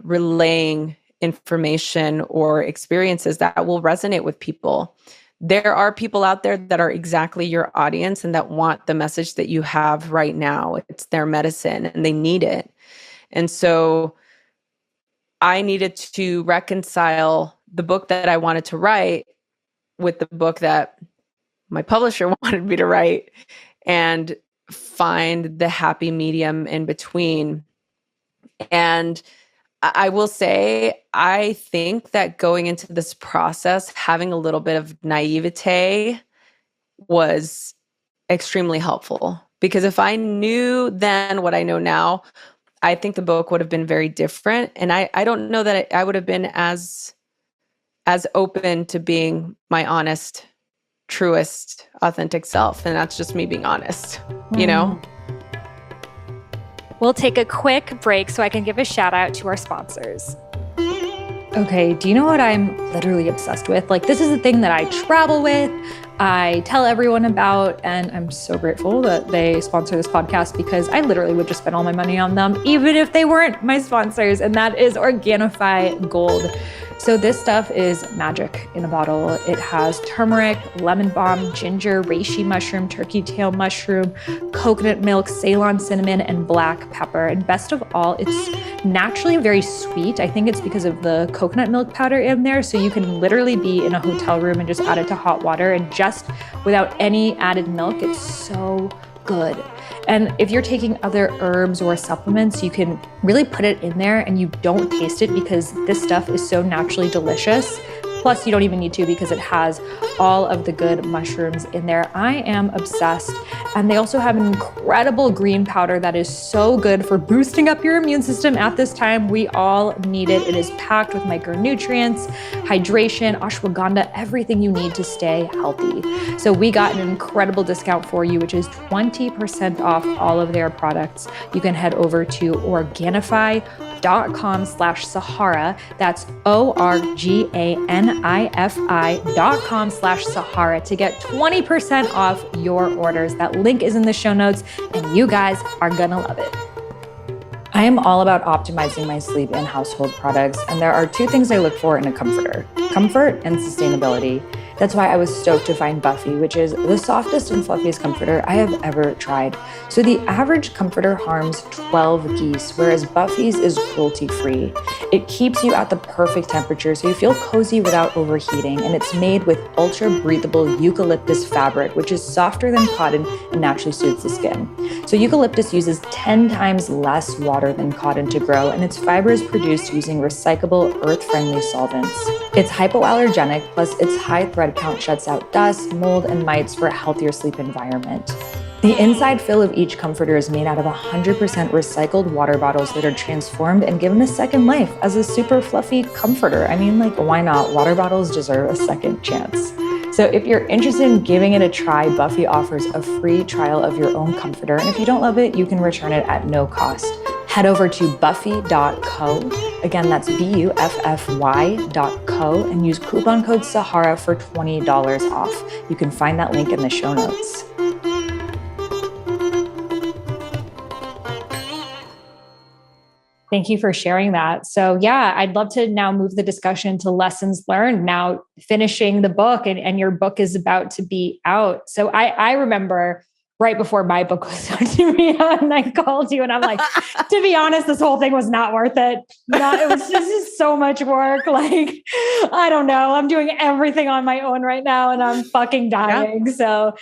relaying information or experiences that will resonate with people. There are people out there that are exactly your audience and that want the message that you have right now. It's their medicine and they need it. And so I needed to reconcile the book that I wanted to write with the book that my publisher wanted me to write and find the happy medium in between. And I will say, I think that going into this process, having a little bit of naivete was extremely helpful, because if I knew then what I know now, I think the book would have been very different. And I don't know that I would have been as open to being my honest, truest, authentic self. And that's just me being honest, you know? We'll take a quick break so I can give a shout out to our sponsors. Okay, do you know what I'm literally obsessed with? Like, this is the thing that I travel with, I tell everyone about, and I'm so grateful that they sponsor this podcast, because I literally would just spend all my money on them, even if they weren't my sponsors, and that is Organifi Gold. So this stuff is magic in a bottle. It has turmeric, lemon balm, ginger, reishi mushroom, turkey tail mushroom, coconut milk, Ceylon cinnamon, and black pepper. And best of all, it's naturally very sweet. I think it's because of the coconut milk powder in there. So you can literally be in a hotel room and just add it to hot water, and just without any added milk, it's so good. And if you're taking other herbs or supplements, you can really put it in there and you don't taste it, because this stuff is so naturally delicious. Plus, you don't even need to, because it has all of the good mushrooms in there. I am obsessed. And they also have an incredible green powder that is so good for boosting up your immune system at this time. We all need it. It is packed with micronutrients, hydration, ashwagandha, everything you need to stay healthy. So we got an incredible discount for you, which is 20% off all of their products. You can head over to Organifi.com/Sahara. That's Organifi.com/Sahara to get 20% off your orders. That link is in the show notes, and you guys are gonna love it. I am all about optimizing my sleep and household products, and there are two things I look for in a comforter: comfort and sustainability. That's why I was stoked to find Buffy, which is the softest and fluffiest comforter I have ever tried. So the average comforter harms 12 geese, whereas Buffy's is cruelty-free. It keeps you at the perfect temperature so you feel cozy without overheating, and it's made with ultra-breathable eucalyptus fabric, which is softer than cotton and naturally soothes the skin. So eucalyptus uses 10 times less water than cotton to grow, and its fiber is produced using recyclable, earth-friendly solvents. It's hypoallergenic, plus its high thread count shuts out dust, mold, and mites for a healthier sleep environment. The inside fill of each comforter is made out of 100% recycled water bottles that are transformed and given a second life as a super fluffy comforter. I mean, like, why not? Water bottles deserve a second chance. So if you're interested in giving it a try, Buffy offers a free trial of your own comforter. And if you don't love it, you can return it at no cost. Head over to buffy.co. Again, that's buffy.co, and use coupon code Sahara for $20 off. You can find that link in the show notes. Thank you for sharing that. So yeah, I'd love to now move the discussion to lessons learned, now finishing the book, and your book is about to be out. So I remember right before my book was about to be out, and I called you and I'm like, to be honest, this whole thing was not worth it. It was just so much work. Like, I don't know. I'm doing everything on my own right now and I'm fucking dying. Yeah. So,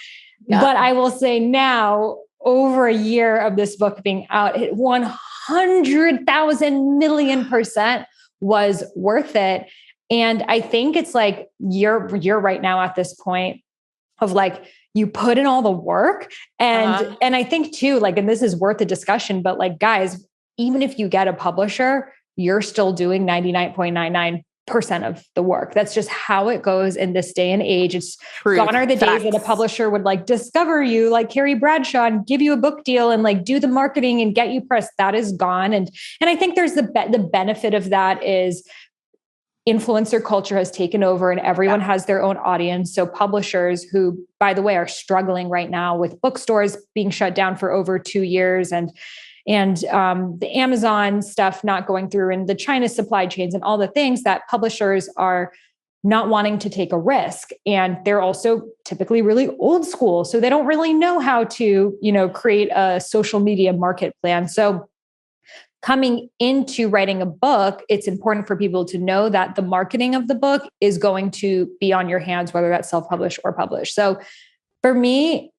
yeah. But I will say now, over a year of this book being out, it 100,000 million% was worth it. And I think it's like, you're right now at this point of like, you put in all the work, and I think too, like, and this is worth a discussion, but like, guys, even if you get a publisher, you're still doing 99.99% of the work. That's just how it goes in this day and age. It's gone are the days that a publisher would like discover you, like Carrie Bradshaw, and give you a book deal and like do the marketing and get you pressed. That is gone. And I think there's the benefit of that is influencer culture has taken over and everyone has their own audience. So publishers who, by the way, are struggling right now with bookstores being shut down for over 2 years, and the Amazon stuff not going through, and the China supply chains and all the things that publishers are not wanting to take a risk. And they're also typically really old school. So they don't really know how to, create a social media market plan. So coming into writing a book, it's important for people to know that the marketing of the book is going to be on your hands, whether that's self-published or published. So for me,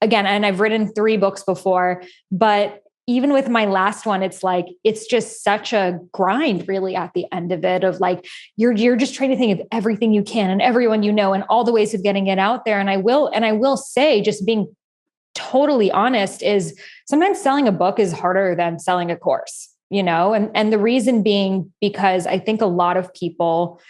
again, and I've written 3 books before, but even with my last one, it's like, it's just such a grind really at the end of it, of like, you're just trying to think of everything you can and everyone, and all the ways of getting it out there. And I will say, just being totally honest, is sometimes selling a book is harder than selling a course, and the reason being, because I think a lot of people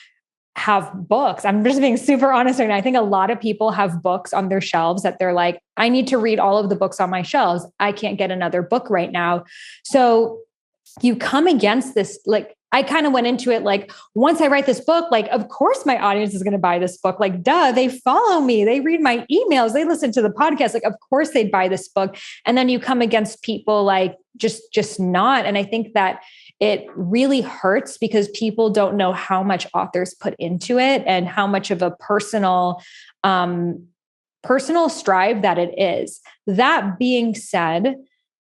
have books. I'm just being super honest right now. I think a lot of people have books on their shelves that they're like, I need to read all of the books on my shelves. I can't get another book right now. So you come against this, like, I kind of went into it like, once I write this book, like, of course my audience is going to buy this book. Like, duh, they follow me. They read my emails. They listen to the podcast. Like, of course they'd buy this book. And then you come against people like just not. And I think that it really hurts because people don't know how much authors put into it and how much of a personal strive that it is. That being said,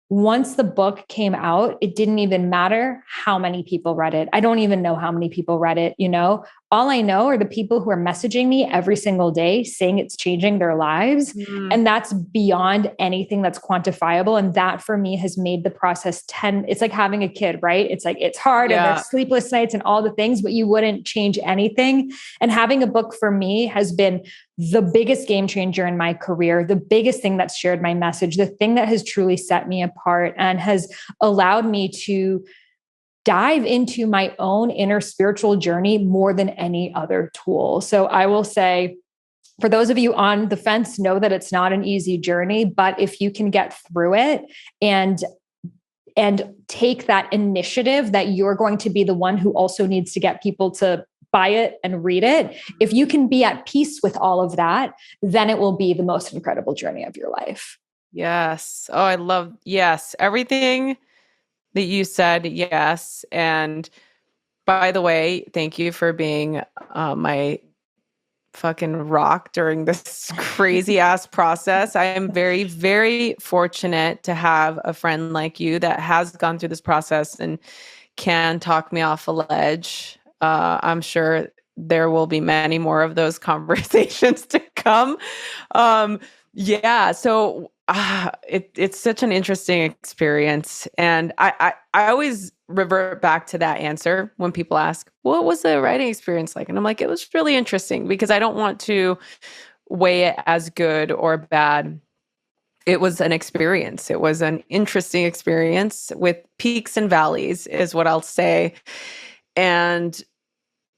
once the book came out, it didn't even matter how many people read it. I don't even know how many people read it. All I know are the people who are messaging me every single day saying it's changing their lives. And that's beyond anything that's quantifiable. And that for me has made the process it's like having a kid, right? It's like, it's hard and there's sleepless nights and all the things, but you wouldn't change anything. And having a book for me has been the biggest game changer in my career, the biggest thing that's shared my message, the thing that has truly set me apart and has allowed me to dive into my own inner spiritual journey more than any other tool. So I will say, for those of you on the fence, know that it's not an easy journey, but if you can get through it and take that initiative that you're going to be the one who also needs to get people to buy it and read it. If you can be at peace with all of that, then it will be the most incredible journey of your life. Yes. Oh, yes. Everything that you said, yes. And by the way, thank you for being my fucking rock during this crazy ass process. I am very, very fortunate to have a friend like you that has gone through this process and can talk me off a ledge. I'm sure there will be many more of those conversations to come. So it's such an interesting experience. And I always revert back to that answer when people ask, what was the writing experience like? And I'm like, it was really interesting, because I don't want to weigh it as good or bad. It was an experience. It was an interesting experience with peaks and valleys, is what I'll say. And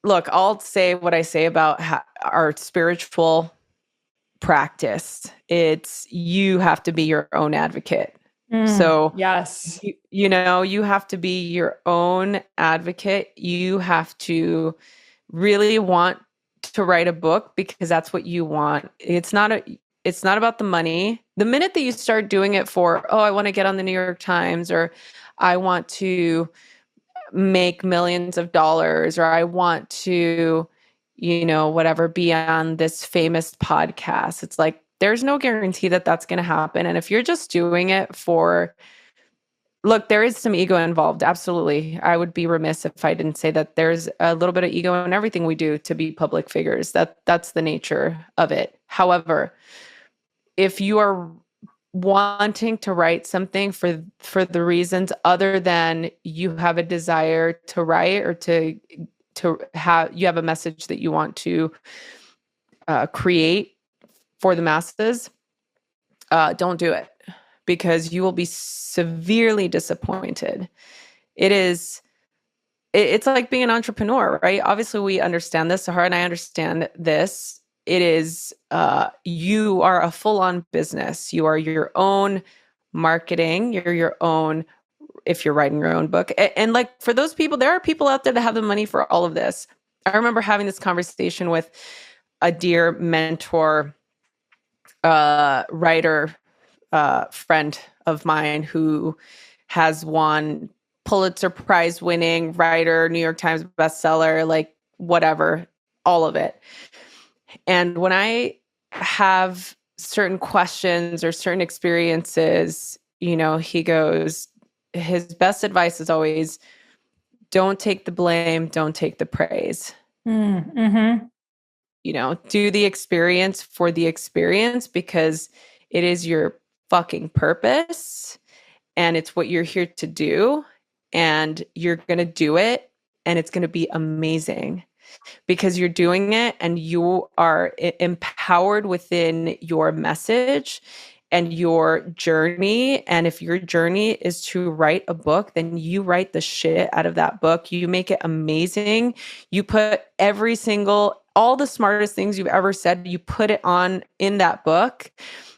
look, I'll say what I say about our spiritual practice. It's, you have to be your own advocate. So yes, you have to be your own advocate. You have to really want to write a book because that's what you want. It's not about the money. The minute that you start doing it for, I want to get on the New York Times, or I want to make millions of dollars, or I want to, whatever, be on this famous podcast. It's like, there's no guarantee that that's going to happen. And if you're just doing it look, there is some ego involved. Absolutely. I would be remiss if I didn't say that there's a little bit of ego in everything we do to be public figures. That's the nature of it. However, if you are wanting to write something for the reasons other than you have a desire to write, or to have, you have a message that you want to create for the masses, don't do it, because you will be severely disappointed. It's like being an entrepreneur, right? Obviously we understand this, Sahara and I understand this. It is, you are a full-on business. You are your own marketing. You're your own, if you're writing your own book. And like, for those people, there are people out there that have the money for all of this. I remember having this conversation with a dear mentor, writer, friend of mine who has won Pulitzer Prize winning writer, New York Times bestseller, like whatever, all of it. And when I have certain questions or certain experiences, he goes, his best advice is always, don't take the blame, don't take the praise. Mm-hmm. You know, do the experience for the experience, because it is your fucking purpose and it's what you're here to do, and you're going to do it, and it's going to be amazing because you're doing it and you are empowered within your message and your journey. And if your journey is to write a book, then you write the shit out of that book. You make it amazing. You put all the smartest things you've ever said, you put it on in that book.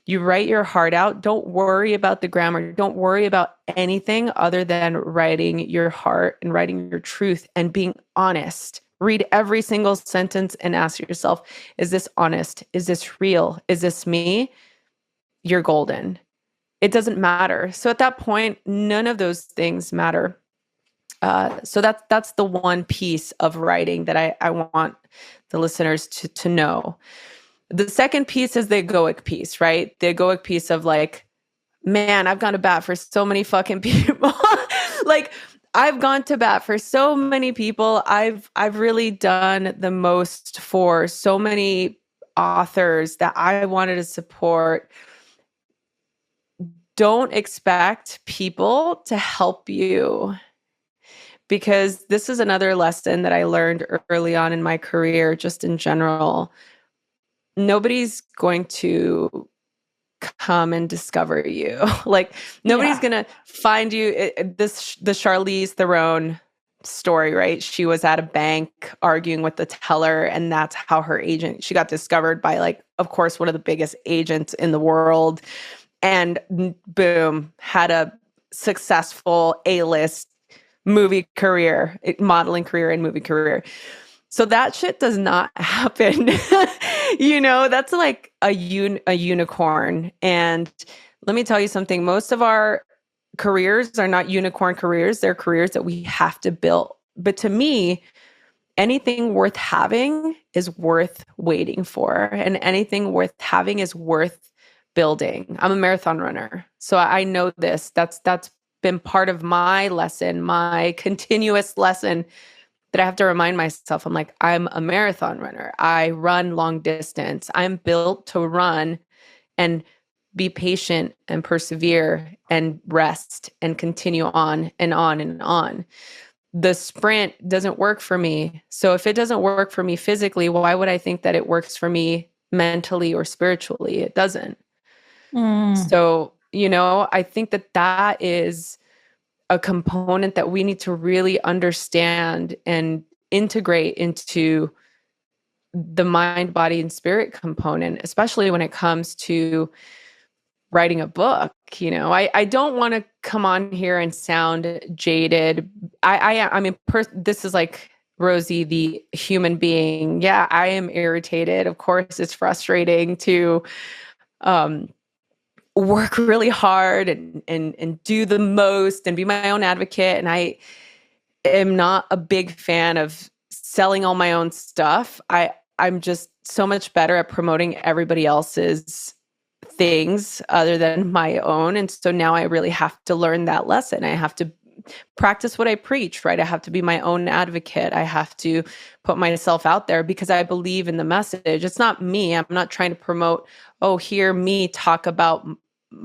You write your heart out. Don't worry about the grammar. Don't worry about anything other than writing your heart and writing your truth and being honest. Read every single sentence and ask yourself, is this honest? Is this real? Is this me? You're golden. It doesn't matter. So at that point, none of those things matter. So that's the one piece of writing that I want the listeners to know. The second piece is the egoic piece, right? The egoic piece of like, man, I've gone to bat for so many fucking people. Like, I've gone to bat for so many people. I've really done the most for so many authors that I wanted to support. Don't expect people to help you, because this is another lesson that I learned early on in my career, just in general. Nobody's going to come and discover you. Like, nobody's going to find you. The Charlize Theron story, right? She was at a bank arguing with the teller, and that's how she got discovered by, like, of course, one of the biggest agents in the world. And boom, had a successful A-list movie career, modeling career and movie career. So that shit does not happen. You know, that's like a unicorn. And let me tell you something. Most of our careers are not unicorn careers. They're careers that we have to build. But to me, anything worth having is worth waiting for. And anything worth having is worth building. I'm a marathon runner. So I know this. That's been part of my lesson, my continuous lesson, that I have to remind myself. I'm like, I'm a marathon runner. I run long distance. I'm built to run and be patient and persevere and rest and continue on and on and on. The sprint doesn't work for me. So if it doesn't work for me physically, why would I think that it works for me mentally or spiritually? It doesn't. So, you know, I think that is a component that we need to really understand and integrate into the mind, body, and spirit component, especially when it comes to writing a book. You know, I don't want to come on here and sound jaded. I mean, this is like Rosie, the human being. Yeah, I am irritated. Of course, it's frustrating to work really hard and do the most and be my own advocate. And I am not a big fan of selling all my own stuff. I'm just so much better at promoting everybody else's things other than my own. And so now I really have to learn that lesson. I have to practice what I preach, right? I have to be my own advocate. I have to put myself out there because I believe in the message. It's not me. I'm not trying to promote, hear me talk about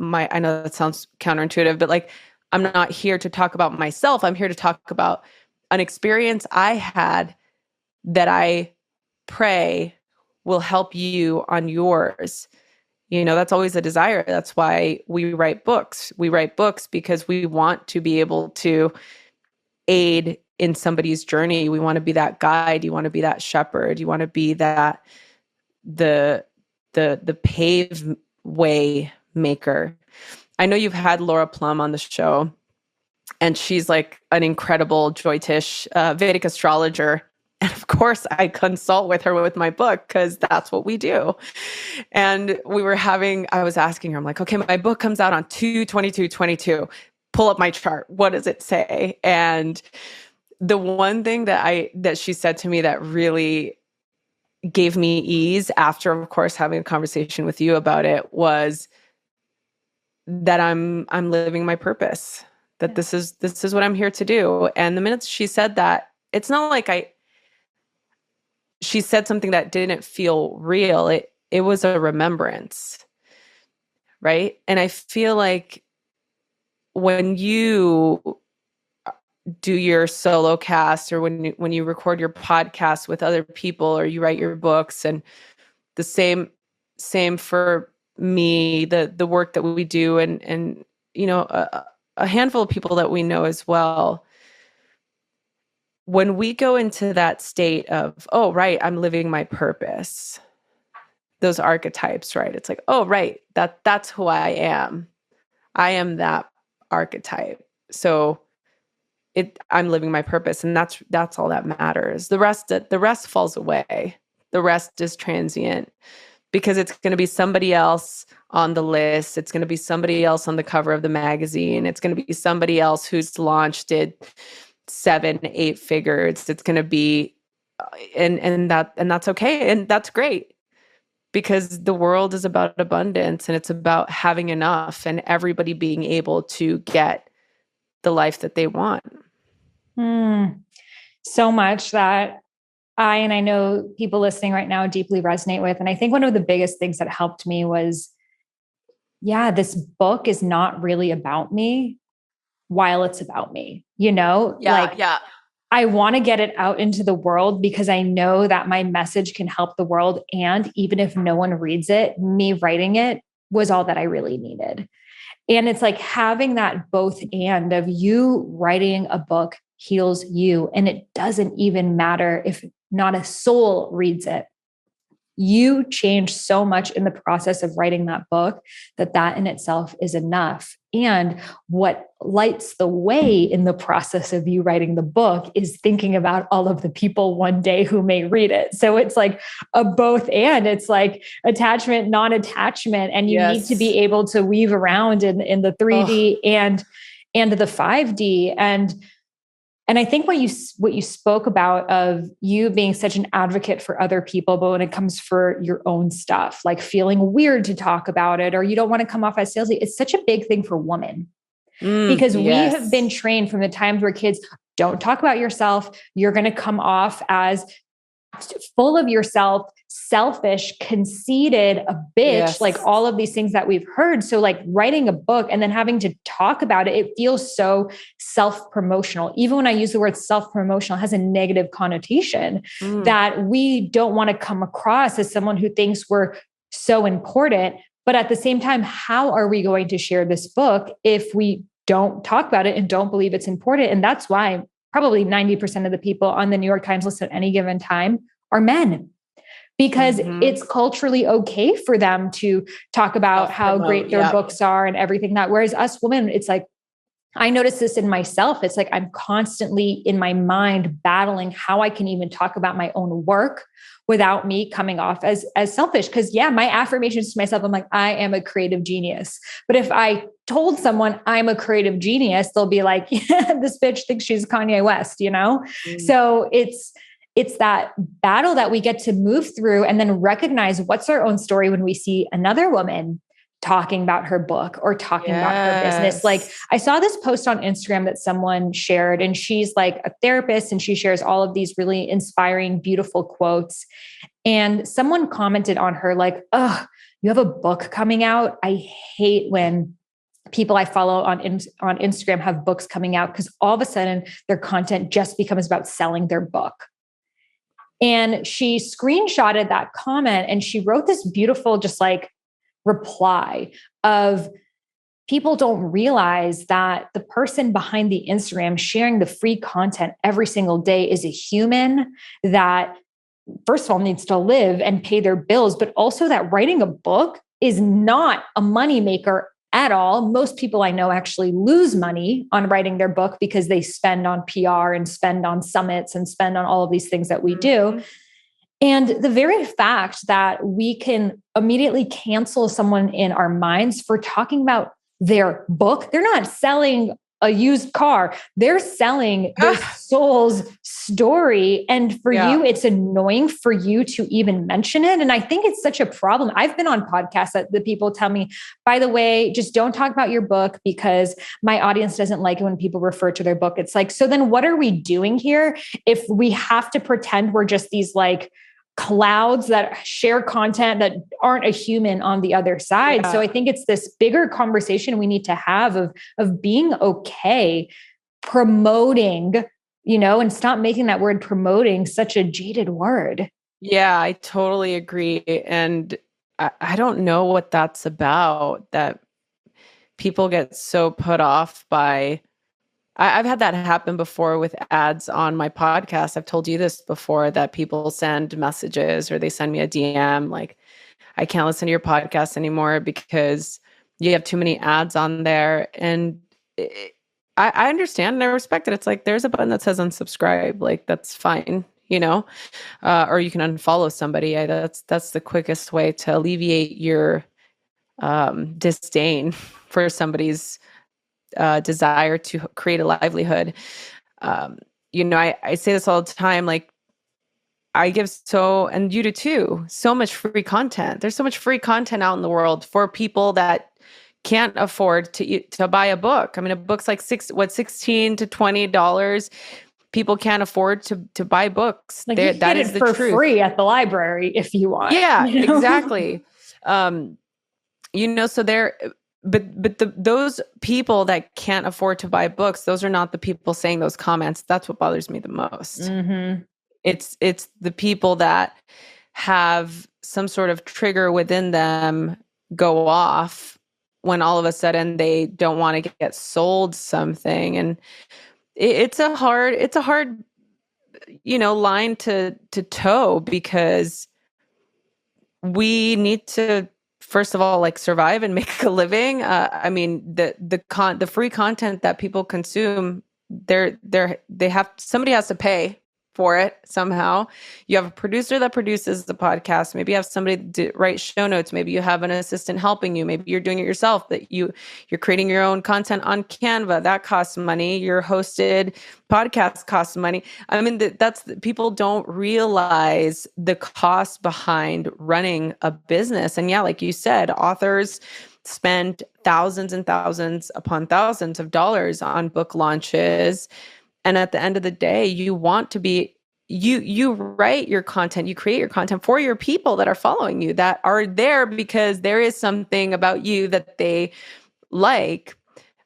I know that sounds counterintuitive, but like, I'm not here to talk about myself. I'm here to talk about an experience I had that I pray will help you on yours. You know, that's always a desire. That's why we write books. We write books because we want to be able to aid in somebody's journey. We want to be that guide. You want to be that shepherd. You want to be that the pave way maker. I know you've had Laura Plum on the show, and she's like an incredible Jyotish Vedic astrologer. And of course, I consult with her with my book because that's what we do. And I was asking her, I'm like, okay, my book comes out on 2/22/22. Pull up my chart. What does it say? And the one thing that she said to me that really gave me ease after, of course, having a conversation with you about it was that I'm living my purpose, that this is what I'm here to do. And the minute she said that, it's not like she said something that didn't feel real. It was a remembrance, right? And I feel like when you do your solo cast, or when you record your podcast with other people, or you write your books, and the same for me, the work that we do, and a handful of people that we know as well. When we go into that state of, oh, right, I'm living my purpose, those archetypes, right? It's like, oh, right, that's who I am. I am that archetype. So I'm living my purpose, and that's all that matters. The rest falls away. The rest is transient, because it's going to be somebody else on the list. It's going to be somebody else on the cover of the magazine. It's going to be somebody else who's launched it 7-8 figures. It's going to be, and that's okay. And that's great, because the world is about abundance, and it's about having enough, and everybody being able to get the life that they want. So much that I know people listening right now deeply resonate with. And I think one of the biggest things that helped me was, this book is not really about me while it's about me, I want to get it out into the world, because I know that my message can help the world. And even if no one reads it, me writing it was all that I really needed. And it's like having that both and of you writing a book heals you. And it doesn't even matter if not a soul reads it. You change so much in the process of writing that book that in itself is enough. And what lights the way in the process of you writing the book is thinking about all of the people one day who may read it. So it's like a both and. It's like attachment, non-attachment. And you need to be able to weave around in the 3D and the 5D. And I think what you spoke about of you being such an advocate for other people, but when it comes for your own stuff, like feeling weird to talk about it, or you don't want to come off as salesy, it's such a big thing for women. Because we have been trained from the times where kids, don't talk about yourself. You're going to come off as full of yourself, selfish, conceited, a bitch, like all of these things that we've heard. So like writing a book and then having to talk about it, it feels so self-promotional. Even when I use the word self-promotional, it has a negative connotation that we don't want to come across as someone who thinks we're so important. But at the same time, how are we going to share this book if we don't talk about it and don't believe it's important? And that's why probably 90% of the people on the New York Times list at any given time are men, because it's culturally okay for them to talk about how great their books are and everything that, whereas us women, it's like, I notice this in myself. It's like, I'm constantly in my mind battling how I can even talk about my own work without me coming off as selfish. Cause my affirmations to myself, I'm like, I am a creative genius. But if I told someone I'm a creative genius, they'll be like, this bitch thinks she's Kanye West, So it's that battle that we get to move through and then recognize what's our own story when we see another woman talking about her book or talking about her business. Like I saw this post on Instagram that someone shared, and she's like a therapist and she shares all of these really inspiring, beautiful quotes. And someone commented on her like, "Oh, you have a book coming out. I hate when people I follow on Instagram have books coming out, because all of a sudden their content just becomes about selling their book." And she screenshotted that comment and she wrote this beautiful, just like reply of, people don't realize that the person behind the Instagram sharing the free content every single day is a human that, first of all, needs to live and pay their bills, but also that writing a book is not a moneymaker at all. Most people I know actually lose money on writing their book because they spend on PR and spend on summits and spend on all of these things that we do. And the very fact that we can immediately cancel someone in our minds for talking about their book, they're not selling a used car. They're selling their soul's story. And for you, it's annoying for you to even mention it. And I think it's such a problem. I've been on podcasts that the people tell me, by the way, just don't talk about your book because my audience doesn't like it when people refer to their book. It's like, so then what are we doing here if we have to pretend we're just these like clouds that share content that aren't a human on the other side? So I think it's this bigger conversation we need to have of being okay promoting, and stop making that word promoting such a jaded word. Yeah, I totally agree. And I don't know what that's about, that people get so put off by. I've had that happen before with ads on my podcast. I've told you this before, that people send messages or they send me a DM like, I can't listen to your podcast anymore because you have too many ads on there. And I understand and I respect it. It's like, there's a button that says unsubscribe. Like, that's fine, or you can unfollow somebody. That's the quickest way to alleviate your disdain for somebody's desire to create a livelihood. I say this all the time, like, I give and you do too, so much free content. There's so much free content out in the world for people that can't afford to buy a book. I mean, a book's like $16 to $20. People can't afford to buy books. Like, you get it for free at the library if you want. Yeah, exactly. So those people that can't afford to buy books, those are not the people saying those comments. That's what bothers me the most. Mm-hmm. It's the people that have some sort of trigger within them go off when all of a sudden they don't want to get sold something. And it's a hard line to toe, because we need to, first of all, like, survive and make a living. I mean, the free content that people consume, somebody has to pay for it somehow. You have a producer that produces the podcast. Maybe you have somebody to write show notes. Maybe you have an assistant helping you. Maybe you're doing it yourself, that you're creating your own content on Canva. That costs money. Your hosted podcast costs money. I mean, people don't realize the cost behind running a business. And yeah, like you said, authors spend thousands and thousands upon thousands of dollars on book launches. And at the end of the day, you want to be, you write your content, you create your content for your people that are following you, that are there because there is something about you that they like.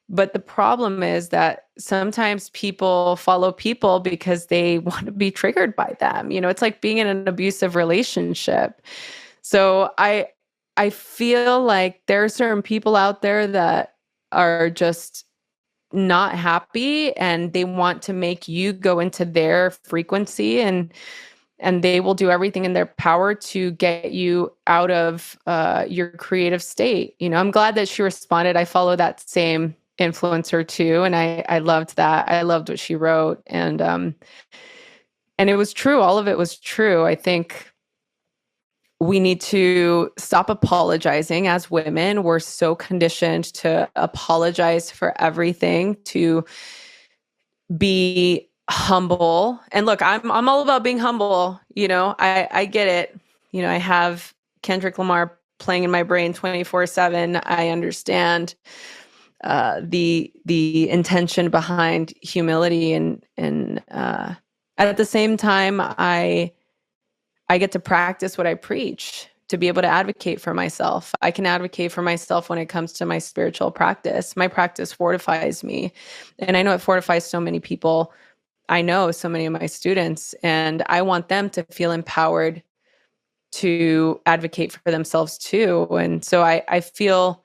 But the problem is that sometimes people follow people because they want to be triggered by them. It's like being in an abusive relationship. So I feel like there are certain people out there that are just not happy, and they want to make you go into their frequency, and they will do everything in their power to get you out of your creative state. I'm glad that she responded. I follow that same influencer too, and I loved that. I loved what she wrote, and it was true. All of it was true. I think we need to stop apologizing as women. We're so conditioned to apologize for everything, to be humble. And look, I'm all about being humble. I get it. I have Kendrick Lamar playing in my brain 24/7. I understand the intention behind humility, and at the same time, I get to practice what I preach, to be able to advocate for myself. I can advocate for myself when it comes to my spiritual practice. My practice fortifies me. And I know it fortifies so many people. I know so many of my students, and I want them to feel empowered to advocate for themselves too. And so I feel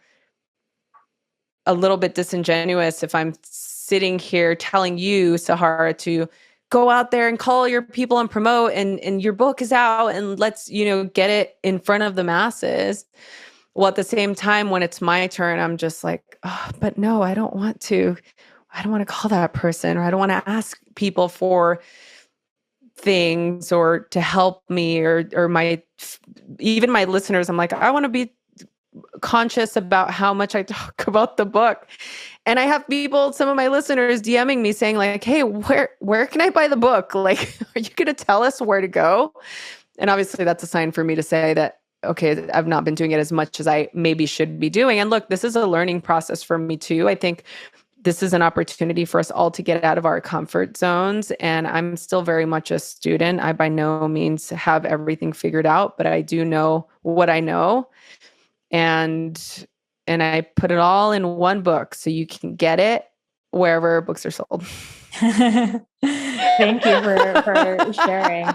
a little bit disingenuous if I'm sitting here telling you, Sahara, to go out there and call your people and promote, and your book is out, and let's, get it in front of the masses. Well, at the same time, when it's my turn, I'm just like, oh, but no, I don't want to call that person, or I don't want to ask people for things or to help me, or even my listeners. I'm like, I want to be conscious about how much I talk about the book. And I have people, some of my listeners DMing me saying like, hey, where can I buy the book? Like, are you going to tell us where to go? And obviously that's a sign for me to say that, okay, I've not been doing it as much as I maybe should be doing. And look, this is a learning process for me too. I think this is an opportunity for us all to get out of our comfort zones. And I'm still very much a student. I by no means have everything figured out, but I do know what I know. And I put it all in one book so you can get it wherever books are sold. Thank you for sharing.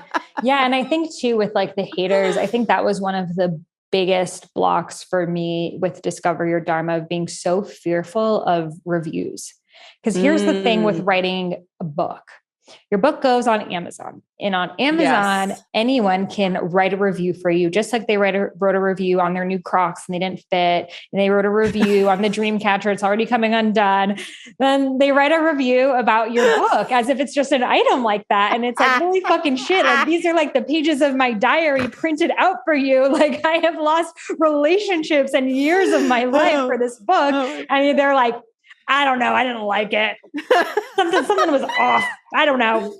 Yeah. And I think too, with like the haters, I think that was one of the biggest blocks for me with Discover Your Dharma, of being so fearful of reviews. Because here's the thing with writing a book. Your book goes on Amazon, and on Amazon, anyone can write a review for you, just like they wrote a review on their new Crocs and they didn't fit. And they wrote a review on the Dreamcatcher. It's already coming undone. Then they write a review about your book as if it's just an item like that. And it's like, holy fucking shit. Like, these are like the pages of my diary printed out for you. Like, I have lost relationships and years of my life for this book. And they're like, I don't know. I didn't like it. Something was off. I don't know.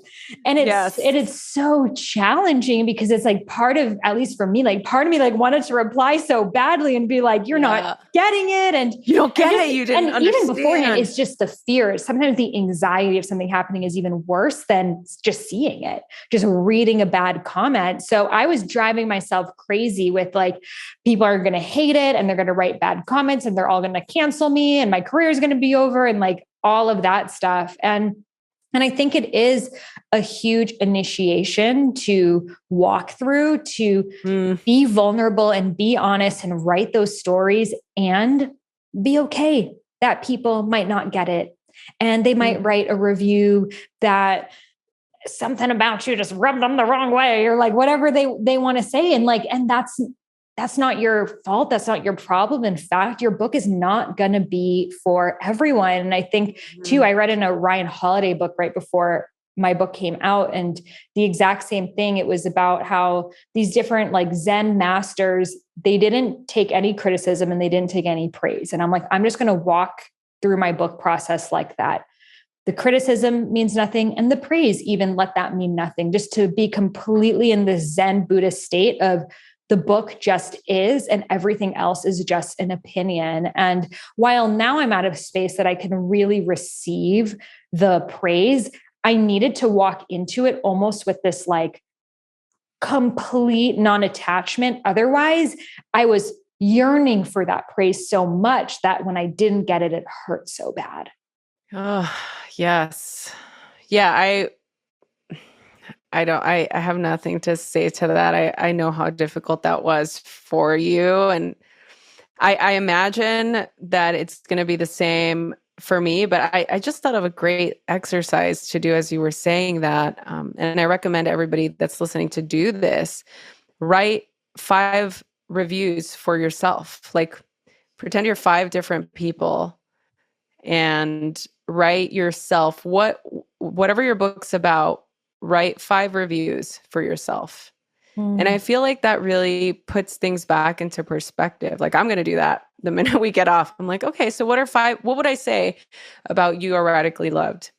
And it is so challenging, because it's like part of, at least for me, like part of me like wanted to reply so badly and be like, you're not getting it. And you don't get it. You didn't understand. Even beforehand, it's just the fear. Sometimes the anxiety of something happening is even worse than just seeing it, just reading a bad comment. So I was driving myself crazy with like, people are going to hate it and they're going to write bad comments and they're all going to cancel me and my career is going to be over and like all of that stuff. And I think it is a huge initiation to walk through, to be vulnerable and be honest and write those stories, and be okay that people might not get it. And they might write a review that something about you just rubbed them the wrong way, or like whatever they want to say. And like, and that's not your fault. That's not your problem. In fact, your book is not going to be for everyone. And I think too, I read in a Ryan Holiday book right before my book came out, and the exact same thing. It was about how these different like Zen masters, they didn't take any criticism and they didn't take any praise. And I'm like, I'm just going to walk through my book process like that. The criticism means nothing, and the praise, even let that mean nothing, just to be completely in the Zen Buddhist state of the book just is, and everything else is just an opinion. And while now I'm out of space that I can really receive the praise, I needed to walk into it almost with this like complete non-attachment. Otherwise, I was yearning for that praise so much that when I didn't get it, it hurt so bad. Oh, yes. Yeah. I have nothing to say to that. I know how difficult that was for you. And I imagine that it's going to be the same for me, but I just thought of a great exercise to do as you were saying that. And I recommend everybody that's listening to do this. Write 5 reviews for yourself. Like, pretend you're 5 different people and write yourself whatever your book's about. Write 5 reviews for yourself. And I feel like that really puts things back into perspective. Like, I'm going to do that the minute we get off. I'm like, okay, so what would I say about You Are Radically Loved?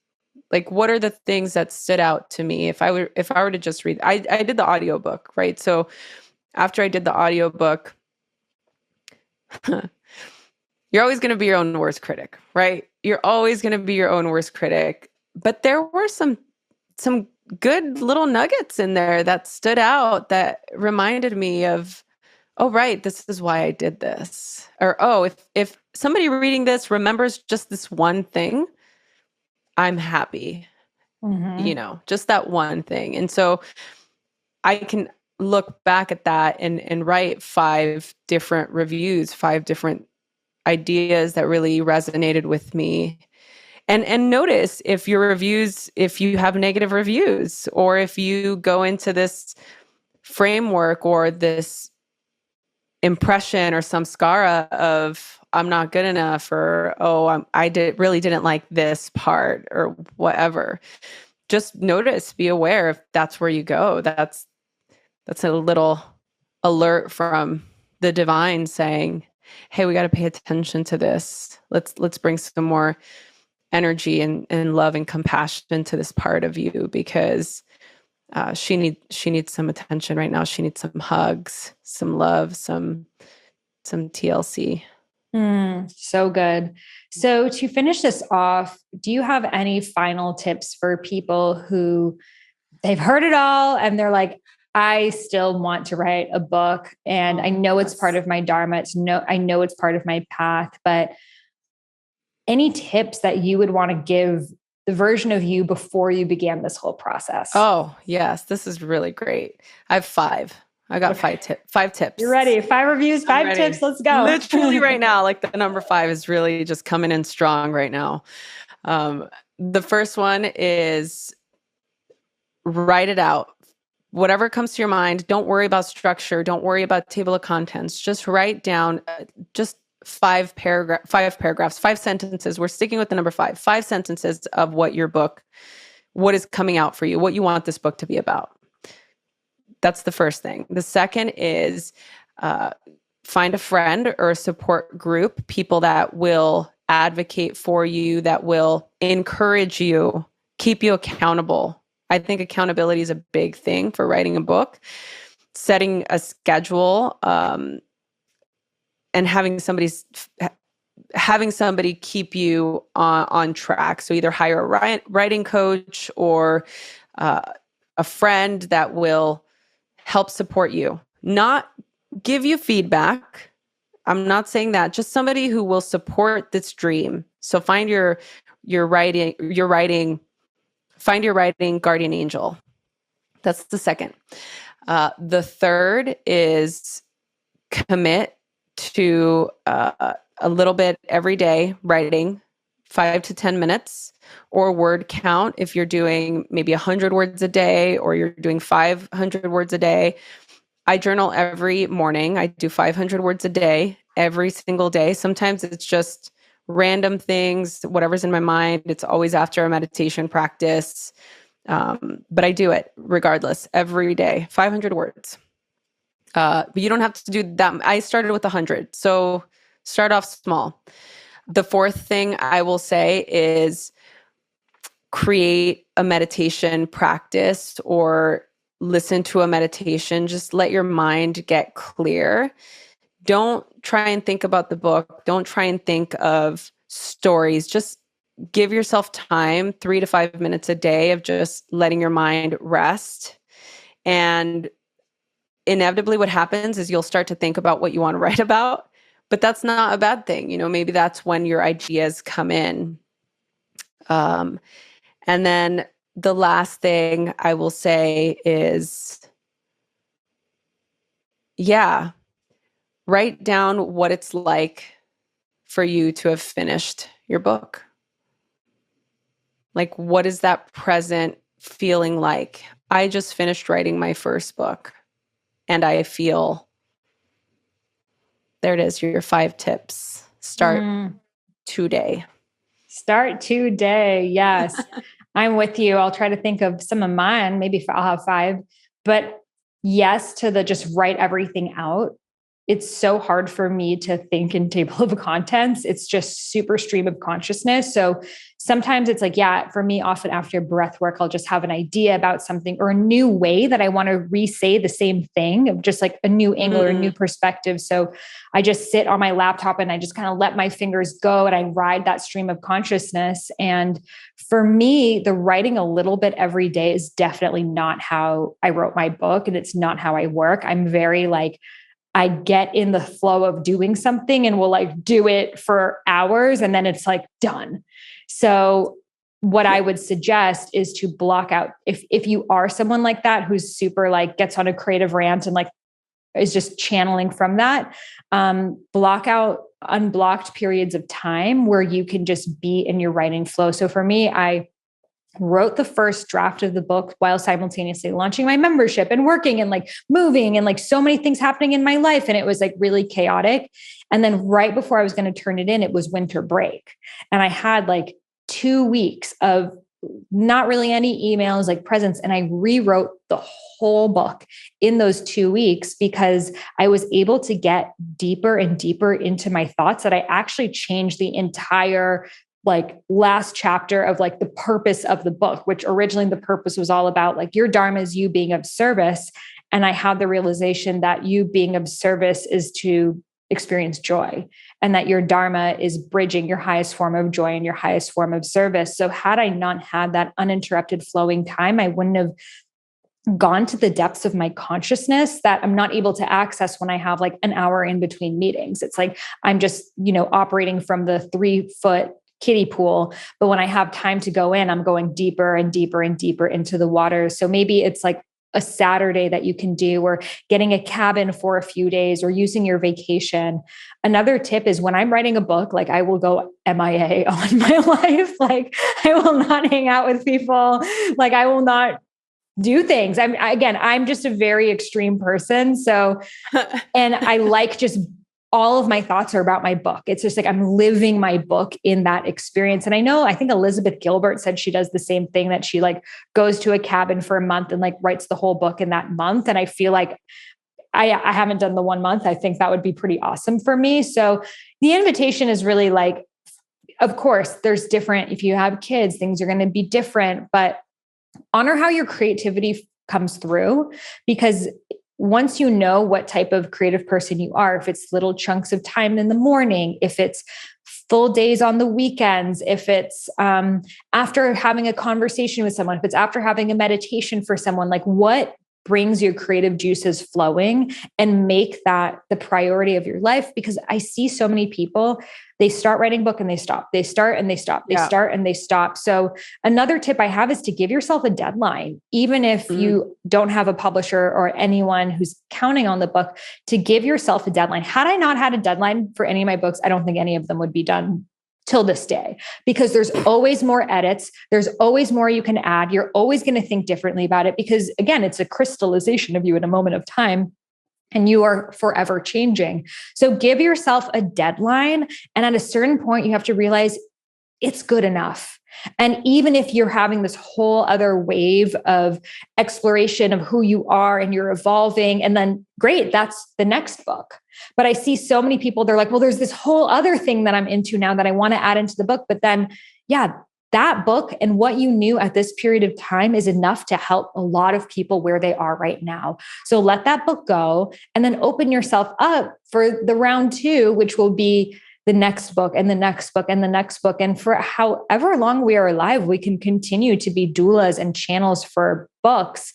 Like, what are the things that stood out to me if I were to just read? I did the audiobook, right? So after I did the audiobook, you're always going to be your own worst critic, right? You're always going to be your own worst critic. But there were some good little nuggets in there that stood out that reminded me of, oh, right, this is why I did this. Or, oh, if somebody reading this remembers just this one thing, I'm happy, just that one thing. And so I can look back at that and write 5 different reviews, 5 different ideas that really resonated with me. And notice if your reviews, if you have negative reviews, or if you go into this framework or this impression or samskara of I'm not good enough, or really didn't like this part, or whatever. Just notice, be aware if that's where you go. That's a little alert from the divine saying, hey, we got to pay attention to this. Let's bring some more energy and love and compassion to this part of you, because she needs some attention right now. She needs some hugs, some love, some TLC. So good. So to finish this off, do you have any final tips for people who they've heard it all and they're like, I still want to write a book, and I know it's part of my dharma. I know it's part of my path, but any tips that you would want to give the version of you before you began this whole process? Oh, yes. This is really great. I have 5. I got 5 tips. You're ready. 5 reviews, 5 tips. Let's go. Literally right now, like the number 5 is really just coming in strong right now. The first one is write it out. Whatever comes to your mind, don't worry about structure. Don't worry about table of contents. Just write down just 5 paragraphs, 5 sentences. We're sticking with the number 5. 5 sentences of what is coming out for you, what you want this book to be about. That's the first thing. The second is find a friend or a support group, people that will advocate for you, that will encourage you, keep you accountable. I think accountability is a big thing for writing a book. Setting a schedule and having somebody keep you on track. So either hire a writing coach or a friend that will help support you, not give you feedback. I'm not saying that, just somebody who will support this dream. So find your writing guardian angel. That's the second. The third is commit to a little bit every day writing, 5 to 10 minutes, or word count. If you're doing maybe 100 words a day, or you're doing 500 words a day. I journal every morning. I do 500 words a day, every single day. Sometimes it's just random things, whatever's in my mind. It's always after a meditation practice. But I do it regardless, every day, 500 words. But you don't have to do that. I started with 100. So start off small. The fourth thing I will say is create a meditation practice or listen to a meditation. Just let your mind get clear. Don't try and think about the book. Don't try and think of stories. Just give yourself time, 3 to 5 minutes a day of just letting your mind rest. And inevitably what happens is you'll start to think about what you want to write about, but that's not a bad thing. Maybe that's when your ideas come in. And then the last thing I will say is, write down what it's like for you to have finished your book. Like, what is that present feeling like? I just finished writing my first book and I feel, there it is, your 5 tips. Start today. Start today. Yes. I'm with you. I'll try to think of some of mine. Maybe I'll have 5, but yes, to the just write everything out. It's so hard for me to think in table of contents. It's just super stream of consciousness. So sometimes it's like, for me, often after breath work, I'll just have an idea about something or a new way that I want to re-say the same thing, of just like a new angle or a new perspective. So I just sit on my laptop and I just kind of let my fingers go and I ride that stream of consciousness. And for me, the writing a little bit every day is definitely not how I wrote my book. And it's not how I work. I'm very I get in the flow of doing something and will do it for hours and then it's done. So what I would suggest is to block out, if you are someone like that, who's super gets on a creative rant and is just channeling from that, block out unblocked periods of time where you can just be in your writing flow. So for me, I wrote the first draft of the book while simultaneously launching my membership and working and moving and so many things happening in my life. And it was really chaotic. And then right before I was going to turn it in, it was winter break. And I had 2 weeks of not really any emails, like presence. And I rewrote the whole book in those 2 weeks because I was able to get deeper and deeper into my thoughts that I actually changed the entire like last chapter of like the purpose of the book, which originally the purpose was all about like your dharma is you being of service. And I had the realization that you being of service is to experience joy, and that your dharma is bridging your highest form of joy and your highest form of service. So had I not had that uninterrupted flowing time, I wouldn't have gone to the depths of my consciousness that I'm not able to access when I have like an hour in between meetings. It's like I'm just, operating from the 3-foot kiddie pool. But when I have time to go in, I'm going deeper and deeper and deeper into the water. So maybe it's like a Saturday that you can do, or getting a cabin for a few days, or using your vacation. Another tip is when I'm writing a book, like I will go MIA on my life. Like I will not hang out with people. Like I will not do things. I'm just a very extreme person. So, and I like just all of my thoughts are about my book. It's just like I'm living my book in that experience. And I think Elizabeth Gilbert said she does the same thing, that she like goes to a cabin for a month and like writes the whole book in that month. And I feel like I haven't done the 1 month. I think that would be pretty awesome for me. So the invitation is really like, of course, there's different, if you have kids, things are going to be different, but honor how your creativity comes through, because once you know what type of creative person you are, if it's little chunks of time in the morning, if it's full days on the weekends, if it's after having a conversation with someone, if it's after having a meditation for someone, like what brings your creative juices flowing, and make that the priority of your life. Because I see so many people, they start writing a book and they stop, they start and they stop, they start and they stop. So another tip I have is to give yourself a deadline, even if you don't have a publisher or anyone who's counting on the book, to give yourself a deadline. Had I not had a deadline for any of my books, I don't think any of them would be done till this day, because there's always more edits. There's always more you can add. You're always going to think differently about it, because again, it's a crystallization of you in a moment of time, and you are forever changing. So give yourself a deadline. And at a certain point, you have to realize it's good enough. And even if you're having this whole other wave of exploration of who you are and you're evolving, and then great, that's the next book. But I see so many people, they're like, well, there's this whole other thing that I'm into now that I want to add into the book. But then, that book and what you knew at this period of time is enough to help a lot of people where they are right now. So let that book go, and then open yourself up for the round 2, which will be the next book and the next book and the next book. And for however long we are alive, we can continue to be doulas and channels for books.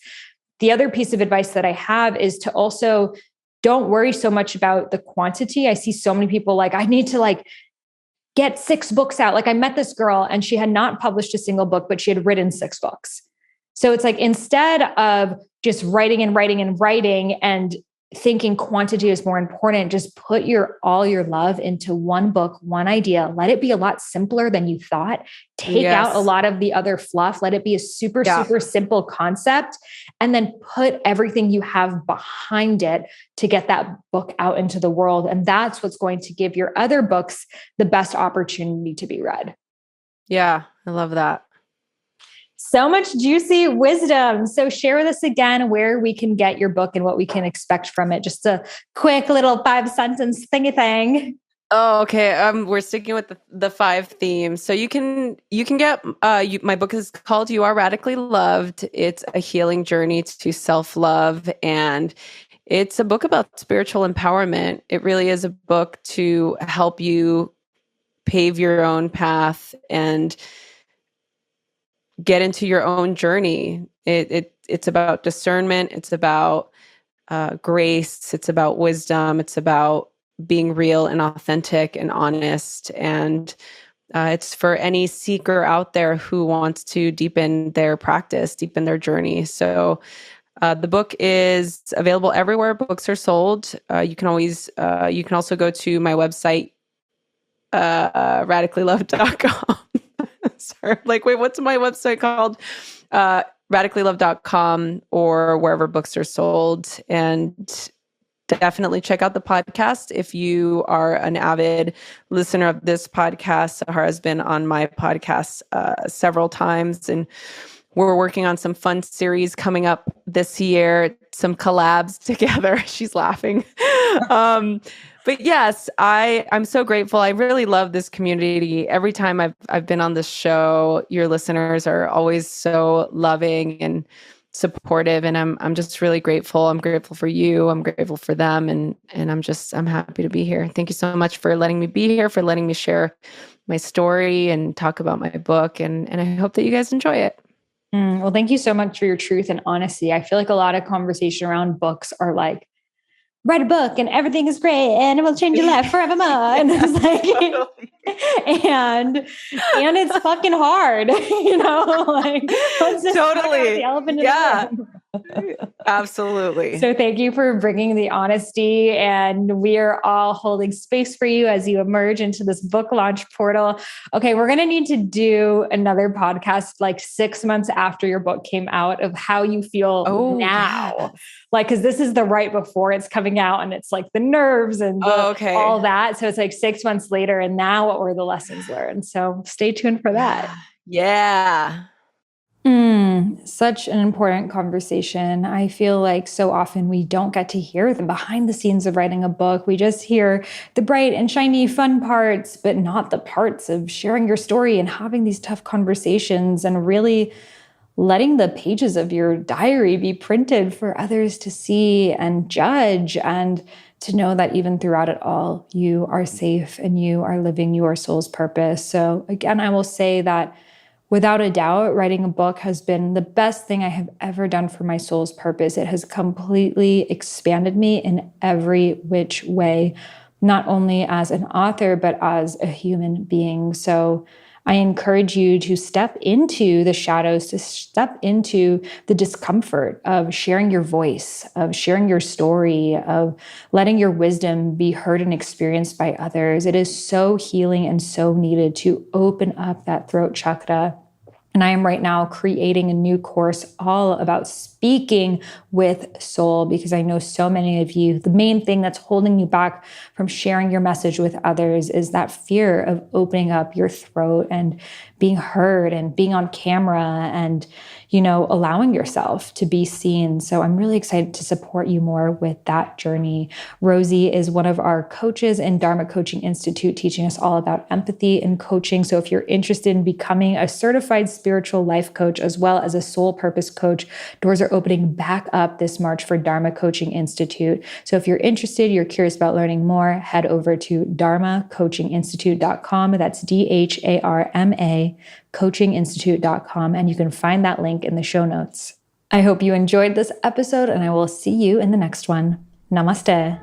The other piece of advice that I have is to also don't worry so much about the quantity. I see so many people like, I need to like get 6 books out. Like I met this girl and she had not published a single book, but she had written 6 books. So it's like, instead of just writing and writing and writing and thinking quantity is more important, just put all your love into one book, one idea. Let it be a lot simpler than you thought. Take out a lot of the other fluff. Let it be a super simple concept, and then put everything you have behind it to get that book out into the world. And that's what's going to give your other books the best opportunity to be read. Yeah, I love that. So much juicy wisdom. So share with us again where we can get your book and what we can expect from it. Just a quick little 5-sentence thingy thing. Oh, okay. We're sticking with the 5 themes. So you can get my book is called You Are Radically Loved. It's a healing journey to self-love, and it's a book about spiritual empowerment. It really is a book to help you pave your own path and get into your own journey. It's about discernment. It's about grace. It's about wisdom. It's about being real and authentic and honest. And it's for any seeker out there who wants to deepen their practice, deepen their journey. So the book is available everywhere books are sold. You can also go to my website, radicallylove.com. Sorry, like, wait, what's my website called? Radicallylove.com, or wherever books are sold. And definitely check out the podcast. If you are an avid listener of this podcast, Sahara has been on my podcast several times, and we're working on some fun series coming up this year, some collabs together. She's laughing. But yes, I'm so grateful. I really love this community. Every time I've been on this show, your listeners are always so loving and supportive, and I'm just really grateful. I'm grateful for you. I'm grateful for them, and I'm happy to be here. Thank you so much for letting me be here, for letting me share my story and talk about my book, and I hope that you guys enjoy it. Well, thank you so much for your truth and honesty. I feel like a lot of conversation around books are like, write a book and everything is great and it will change your life forevermore. And it's like, and it's fucking hard, like let's just totally the elephant in the room. Absolutely. So thank you for bringing the honesty, and we are all holding space for you as you emerge into this book launch portal. Okay, we're going to need to do another podcast like 6 months after your book came out of how you feel now. Yeah. Like, because this is the right before it's coming out, and it's like the nerves and all that. So it's like 6 months later, and now what were the lessons learned? So stay tuned for that. Yeah. Such an important conversation. I feel like so often we don't get to hear the behind the scenes of writing a book. We just hear the bright and shiny fun parts, but not the parts of sharing your story and having these tough conversations and really letting the pages of your diary be printed for others to see and judge, and to know that even throughout it all, you are safe and you are living your soul's purpose. So again, I will say that without a doubt, writing a book has been the best thing I have ever done for my soul's purpose. It has completely expanded me in every which way, not only as an author, but as a human being. So I encourage you to step into the shadows, to step into the discomfort of sharing your voice, of sharing your story, of letting your wisdom be heard and experienced by others. It is so healing and so needed to open up that throat chakra. And I am right now creating a new course all about speaking with soul, because I know so many of you, the main thing that's holding you back from sharing your message with others is that fear of opening up your throat and being heard and being on camera and, allowing yourself to be seen. So I'm really excited to support you more with that journey. Rosie is one of our coaches in Dharma Coaching Institute, teaching us all about empathy and coaching. So if you're interested in becoming a certified spiritual life coach, as well as a soul purpose coach, doors are opening back up this March for Dharma Coaching Institute. So if you're interested, you're curious about learning more, head over to dharmacoachinginstitute.com. That's DHARMA coachinginstitute.com, and you can find that link in the show notes. I hope you enjoyed this episode, and I will see you in the next one. Namaste.